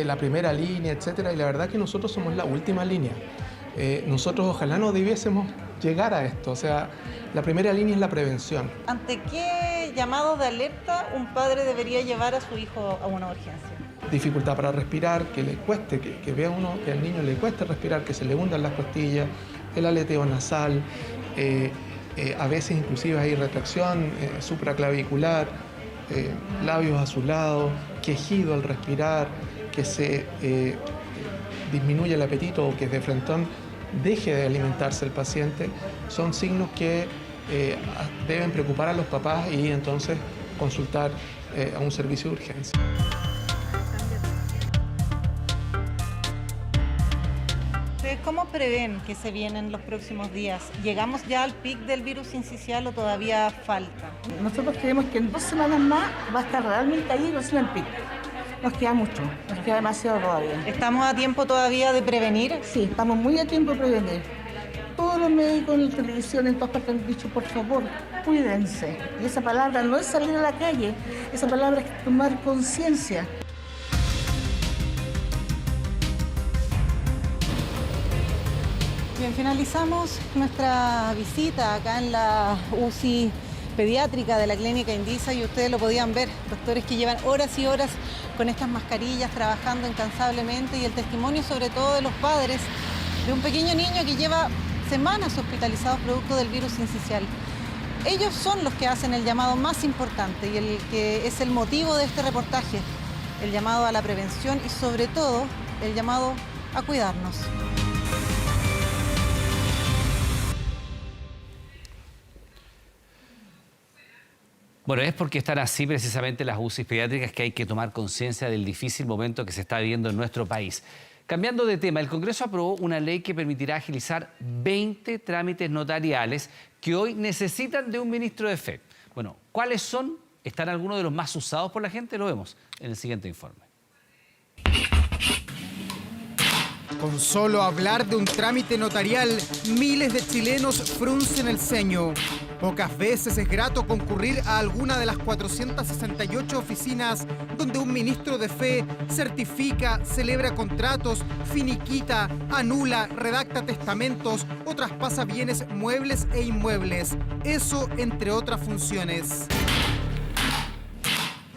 la primera línea, etcétera, y la verdad que nosotros somos la última línea. Nosotros ojalá no debiésemos llegar a esto, o sea, la primera línea es la prevención. ¿Ante qué llamados de alerta un padre debería llevar a su hijo a una urgencia? Dificultad para respirar, que le cueste, que vea uno que al niño le cueste respirar, que se le hundan las costillas, el aleteo nasal, a veces inclusive hay retracción supraclavicular, labios azulados, quejido al respirar, que se disminuye el apetito o que de frentón deje de alimentarse el paciente, son signos que deben preocupar a los papás y entonces consultar a un servicio de urgencia. ¿Ustedes cómo prevén que se vienen los próximos días? ¿Llegamos ya al pic del virus sincicial o todavía falta? Nosotros creemos que en 2 semanas más va a estar realmente ahí recién el pic. Nos queda mucho, nos queda demasiado todavía. ¿Estamos a tiempo todavía de prevenir? Sí, estamos muy a tiempo de prevenir. Todos los médicos en la televisión, en todas partes han dicho, por favor, cuídense. Y esa palabra no es salir a la calle, esa palabra es tomar conciencia. Bien, finalizamos nuestra visita acá en la UCI pediátrica de la Clínica Indisa y ustedes lo podían ver, doctores que llevan horas y horas con estas mascarillas, trabajando incansablemente, y el testimonio sobre todo de los padres de un pequeño niño que lleva semanas hospitalizados producto del virus sincicial. Ellos son los que hacen el llamado más importante y el que es el motivo de este reportaje, el llamado a la prevención y sobre todo el llamado a cuidarnos. Bueno, es porque están así precisamente las UCI pediátricas que hay que tomar conciencia del difícil momento que se está viviendo en nuestro país. Cambiando de tema, el Congreso aprobó una ley que permitirá agilizar 20 trámites notariales que hoy necesitan de un ministro de fe. Bueno, ¿cuáles son? ¿Están algunos de los más usados por la gente? Lo vemos en el siguiente informe. Con solo hablar de un trámite notarial, miles de chilenos fruncen el ceño. Pocas veces es grato concurrir a alguna de las 468 oficinas donde un ministro de fe certifica, celebra contratos, finiquita, anula, redacta testamentos o traspasa bienes muebles e inmuebles. Eso entre otras funciones.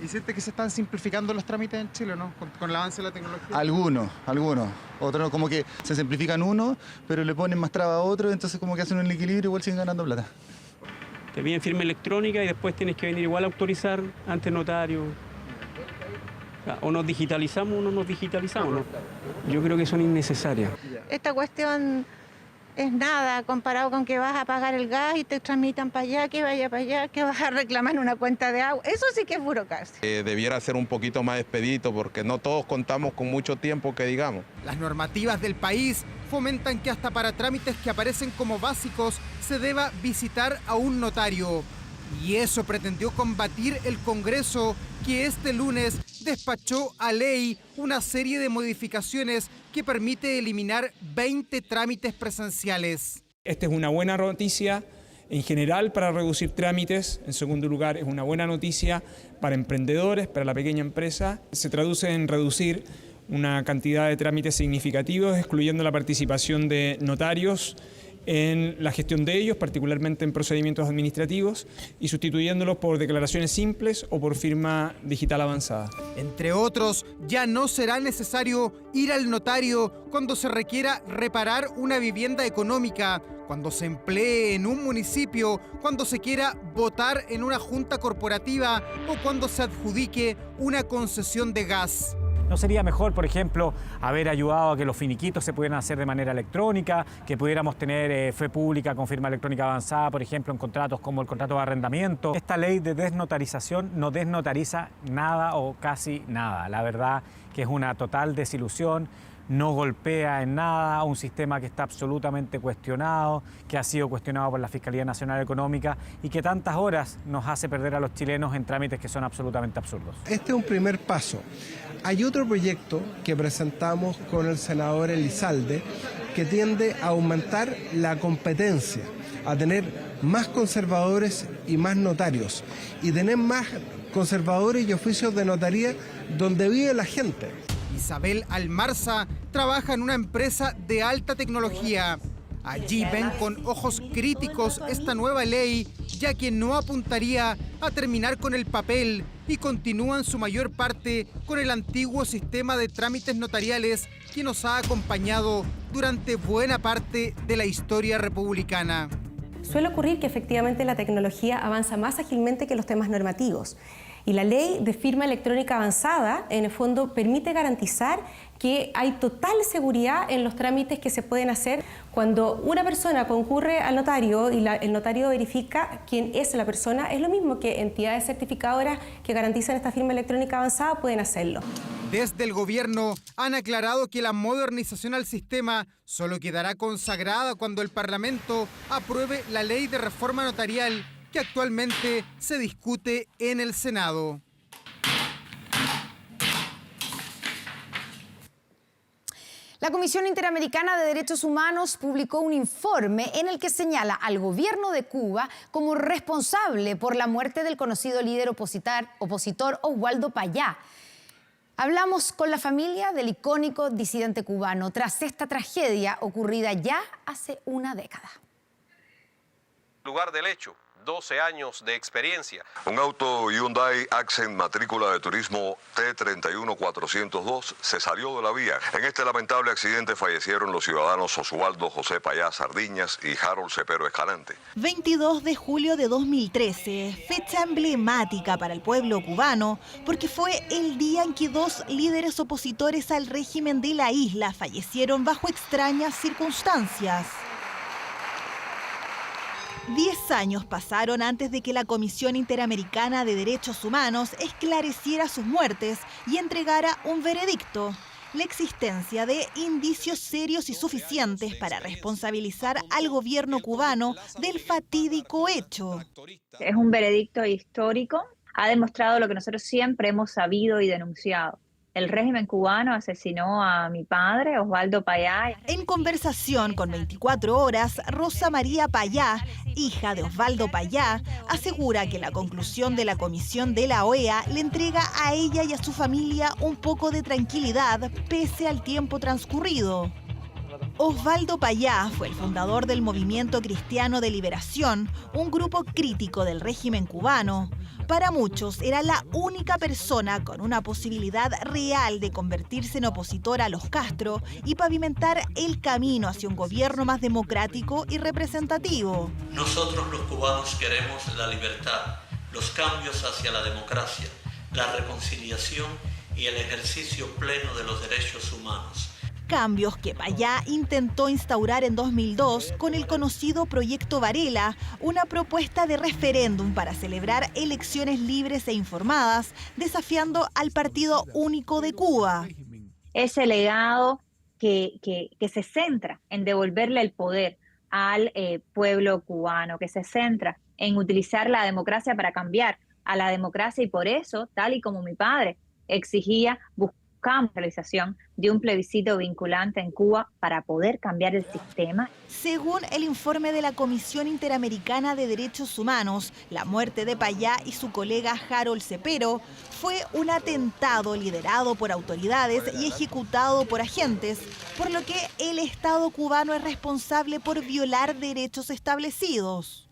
¿Y siente que se están simplificando los trámites en Chile, no? Con el avance de la tecnología. Algunos. Otros como que se simplifican uno, pero le ponen más traba a otro, entonces como que hacen un equilibrio y igual siguen ganando plata. Te piden firma electrónica y después tienes que venir igual a autorizar ante notario. O nos digitalizamos o no nos digitalizamos, ¿no? Yo creo que son innecesarias. Esta cuestión es nada comparado con que vas a pagar el gas y te tramitan para allá, que vaya para allá, que vas a reclamar una cuenta de agua. Eso sí que es burocracia. Debiera ser un poquito más expedito porque no todos contamos con mucho tiempo que digamos. Las normativas del país fomentan que hasta para trámites que aparecen como básicos se deba visitar a un notario. Y eso pretendió combatir el Congreso, que este lunes despachó a ley una serie de modificaciones que permite eliminar 20 trámites presenciales. Esta es una buena noticia en general para reducir trámites. En segundo lugar, es una buena noticia para emprendedores, para la pequeña empresa. Se traduce en reducir una cantidad de trámites significativos, excluyendo la participación de notarios en la gestión de ellos, particularmente en procedimientos administrativos, y sustituyéndolos por declaraciones simples o por firma digital avanzada. Entre otros, ya no será necesario ir al notario cuando se requiera reparar una vivienda económica, cuando se emplee en un municipio, cuando se quiera votar en una junta corporativa o cuando se adjudique una concesión de gas. ¿No sería mejor, por ejemplo, haber ayudado a que los finiquitos se pudieran hacer de manera electrónica, que pudiéramos tener fe pública con firma electrónica avanzada, por ejemplo, en contratos como el contrato de arrendamiento? Esta ley de desnotarización no desnotariza nada o casi nada. La verdad que es una total desilusión. No golpea en nada a un sistema que está absolutamente cuestionado, que ha sido cuestionado por la Fiscalía Nacional Económica y que tantas horas nos hace perder a los chilenos en trámites que son absolutamente absurdos. Este es un primer paso. Hay otro proyecto que presentamos con el senador Elizalde que tiende a aumentar la competencia, a tener más conservadores y más notarios, y tener más conservadores y oficios de notaría donde vive la gente. Isabel Almarza trabaja en una empresa de alta tecnología. Allí ven con ojos críticos esta nueva ley, ya que no apuntaría a terminar con el papel y continúa en su mayor parte con el antiguo sistema de trámites notariales que nos ha acompañado durante buena parte de la historia republicana. Suele ocurrir que efectivamente la tecnología avanza más ágilmente que los temas normativos. Y la ley de firma electrónica avanzada, en el fondo, permite garantizar que hay total seguridad en los trámites que se pueden hacer. Cuando una persona concurre al notario y el notario verifica quién es la persona, es lo mismo que entidades certificadoras que garantizan esta firma electrónica avanzada pueden hacerlo. Desde el gobierno han aclarado que la modernización al sistema solo quedará consagrada cuando el Parlamento apruebe la ley de reforma notarial que actualmente se discute en el Senado. La Comisión Interamericana de Derechos Humanos publicó un informe en el que señala al gobierno de Cuba como responsable por la muerte del conocido líder opositor Osvaldo Payá. Hablamos con la familia del icónico disidente cubano tras esta tragedia ocurrida ya hace una década. Lugar del hecho, 12 años de experiencia. Un auto Hyundai Accent matrícula de turismo T31402 se salió de la vía. En este lamentable accidente fallecieron los ciudadanos Osvaldo José Payá Sardiñas y Harold Cepero Escalante. 22 de julio de 2013, fecha emblemática para el pueblo cubano, porque fue el día en que dos líderes opositores al régimen de la isla fallecieron bajo extrañas circunstancias. 10 años pasaron antes de que la Comisión Interamericana de Derechos Humanos esclareciera sus muertes y entregara un veredicto: la existencia de indicios serios y suficientes para responsabilizar al gobierno cubano del fatídico hecho. Es un veredicto histórico, ha demostrado lo que nosotros siempre hemos sabido y denunciado. El régimen cubano asesinó a mi padre, Osvaldo Payá. En conversación con 24 horas, Rosa María Payá, hija de Osvaldo Payá, asegura que la conclusión de la comisión de la OEA le entrega a ella y a su familia un poco de tranquilidad pese al tiempo transcurrido. Osvaldo Payá fue el fundador del Movimiento Cristiano de Liberación, un grupo crítico del régimen cubano. Para muchos era la única persona con una posibilidad real de convertirse en opositor a los Castro y pavimentar el camino hacia un gobierno más democrático y representativo. Nosotros los cubanos queremos la libertad, los cambios hacia la democracia, la reconciliación y el ejercicio pleno de los derechos humanos. Cambios que Payá intentó instaurar en 2002 con el conocido Proyecto Varela, una propuesta de referéndum para celebrar elecciones libres e informadas, desafiando al Partido Único de Cuba. Ese legado que se centra en devolverle el poder al pueblo cubano, que se centra en utilizar la democracia para cambiar a la democracia, y por eso, tal y como mi padre exigía, buscamos la realización de un plebiscito vinculante en Cuba para poder cambiar el sistema. Según el informe de la Comisión Interamericana de Derechos Humanos, la muerte de Payá y su colega Harold Cepero fue un atentado liderado por autoridades y ejecutado por agentes, por lo que el Estado cubano es responsable por violar derechos establecidos.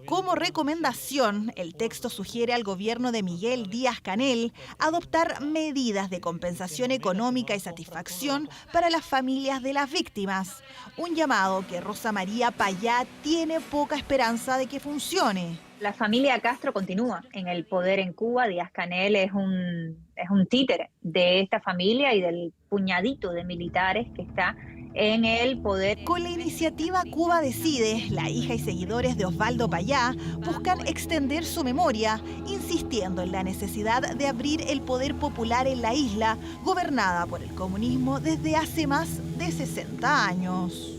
Como recomendación, el texto sugiere al gobierno de Miguel Díaz-Canel adoptar medidas de compensación económica y satisfacción para las familias de las víctimas, un llamado que Rosa María Payá tiene poca esperanza de que funcione. La familia Castro continúa en el poder en Cuba. Díaz-Canel es un títere de esta familia y del puñadito de militares que está en el poder. Con la iniciativa Cuba Decide, la hija y seguidores de Osvaldo Payá buscan extender su memoria, insistiendo en la necesidad de abrir el poder popular en la isla, gobernada por el comunismo desde hace más de 60 años.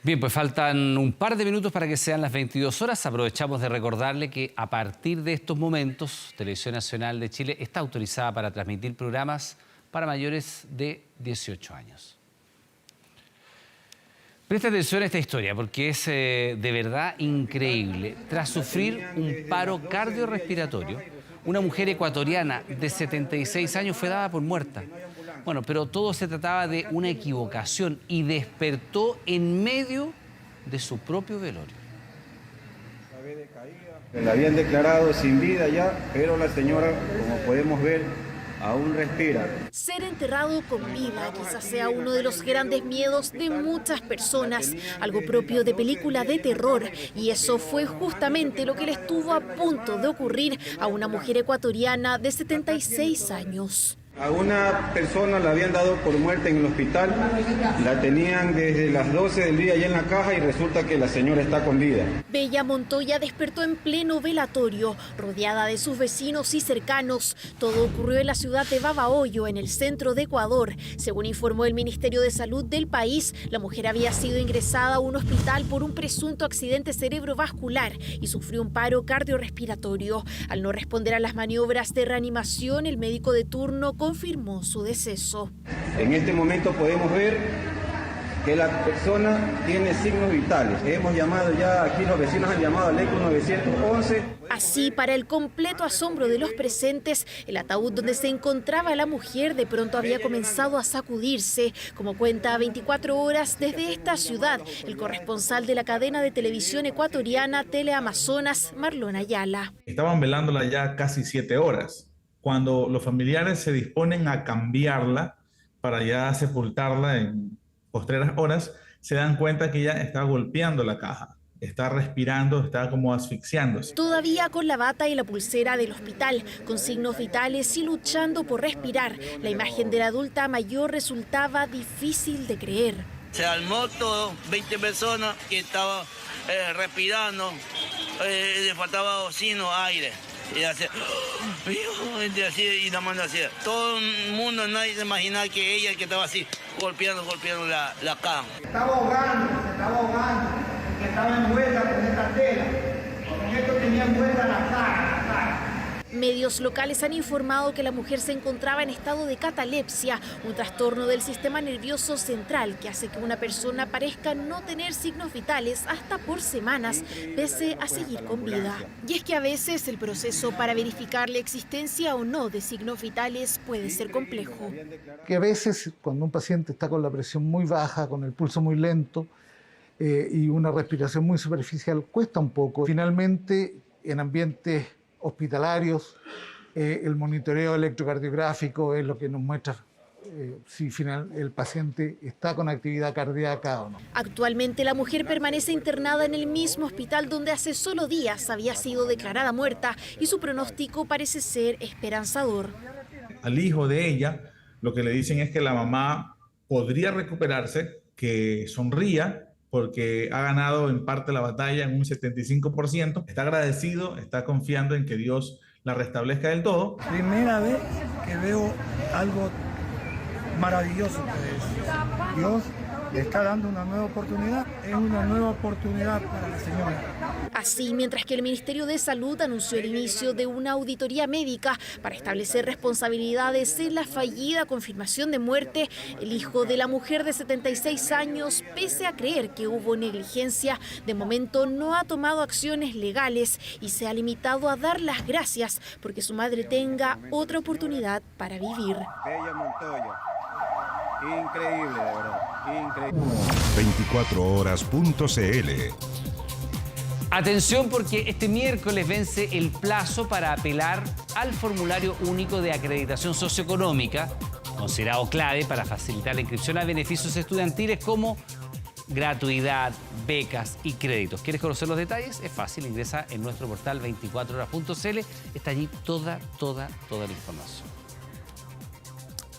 Bien, pues faltan un par de minutos para que sean las 22 horas. Aprovechamos de recordarle que a partir de estos momentos, Televisión Nacional de Chile está autorizada para transmitir programas para mayores de 18 años. Presta atención a esta historia porque es de verdad increíble. Tras sufrir un paro cardiorrespiratorio, una mujer ecuatoriana de 76 años fue dada por muerta. Bueno, pero todo se trataba de una equivocación y despertó en medio de su propio velorio. La habían declarado sin vida ya, pero la señora, como podemos ver, aún respira. Ser enterrado con vida quizás sea uno de los grandes miedos de muchas personas, algo propio de película de terror, y eso fue justamente lo que le estuvo a punto de ocurrir a una mujer ecuatoriana de 76 años. A una persona la habían dado por muerta en el hospital, la tenían desde las 12 del día ya en la caja y resulta que la señora está con vida. Bella Montoya despertó en pleno velatorio, rodeada de sus vecinos y cercanos. Todo ocurrió en la ciudad de Babahoyo, en el centro de Ecuador. Según informó el Ministerio de Salud del país, la mujer había sido ingresada a un hospital por un presunto accidente cerebrovascular y sufrió un paro cardiorrespiratorio. Al no responder a las maniobras de reanimación, el médico de turno confirmó su deceso. En este momento podemos ver que la persona tiene signos vitales. Hemos llamado ya, aquí los vecinos han llamado al ECO 911. Así, para el completo asombro de los presentes, el ataúd donde se encontraba la mujer de pronto había comenzado a sacudirse. Como cuenta 24 horas desde esta ciudad, el corresponsal de la cadena de televisión ecuatoriana Teleamazonas, Marlon Ayala. Estaban velándola ya casi 7 horas. Cuando los familiares se disponen a cambiarla para ya sepultarla en postreras horas, se dan cuenta que ella está golpeando la caja, está respirando, está como asfixiándose. Todavía con la bata y la pulsera del hospital, con signos vitales y luchando por respirar, la imagen de la adulta mayor resultaba difícil de creer. Se armó todo, 20 personas que estaban respirando, le faltaba oxígeno, aire. Y así, y la mano así. Todo el mundo, nadie se imaginaba que ella, que estaba así, golpeando la cama. Se estaba ahogando, que estaba envuelta con esta tela. Con esto tenía envuelta la cara. Medios locales han informado que la mujer se encontraba en estado de catalepsia, un trastorno del sistema nervioso central que hace que una persona parezca no tener signos vitales hasta por semanas, pese a seguir con vida. Y es que a veces el proceso para verificar la existencia o no de signos vitales puede ser complejo. Que a veces cuando un paciente está con la presión muy baja, con el pulso muy lento y una respiración muy superficial, cuesta un poco. Finalmente, en ambientes hospitalarios, el monitoreo electrocardiográfico es lo que nos muestra si el paciente está con actividad cardíaca o no. Actualmente la mujer permanece internada en el mismo hospital donde hace solo días había sido declarada muerta y su pronóstico parece ser esperanzador. Al hijo de ella lo que le dicen es que la mamá podría recuperarse, que sonría, porque ha ganado en parte la batalla en un 75%. Está agradecido, está confiando en que Dios la restablezca del todo. Primera vez que veo algo maravilloso. Pues Dios le está dando una nueva oportunidad. Es una nueva oportunidad para la señora. Así, mientras que el Ministerio de Salud anunció el inicio de una auditoría médica para establecer responsabilidades en la fallida confirmación de muerte, el hijo de la mujer de 76 años, pese a creer que hubo negligencia, de momento no ha tomado acciones legales y se ha limitado a dar las gracias porque su madre tenga otra oportunidad para vivir. Bella Montoya. Increíble, de verdad. Increíble. 24horas.cl. Atención, porque este miércoles vence el plazo para apelar al formulario único de acreditación socioeconómica, considerado clave para facilitar la inscripción a beneficios estudiantiles como gratuidad, becas y créditos. ¿Quieres conocer los detalles? Es fácil, ingresa en nuestro portal 24horas.cl. Está allí toda la información.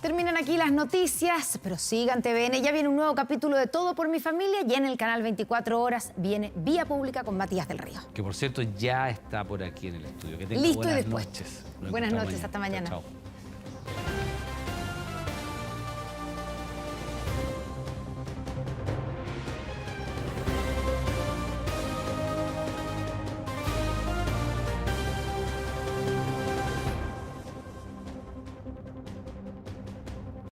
Terminan aquí las noticias, pero sigan TVN. Ya viene un nuevo capítulo de Todo por mi familia y en el canal 24 Horas viene Vía Pública con Matías del Río. Que por cierto ya está por aquí en el estudio. Que tenga listo buenas y después. Noches. Buenas noches, hasta mañana. Chao.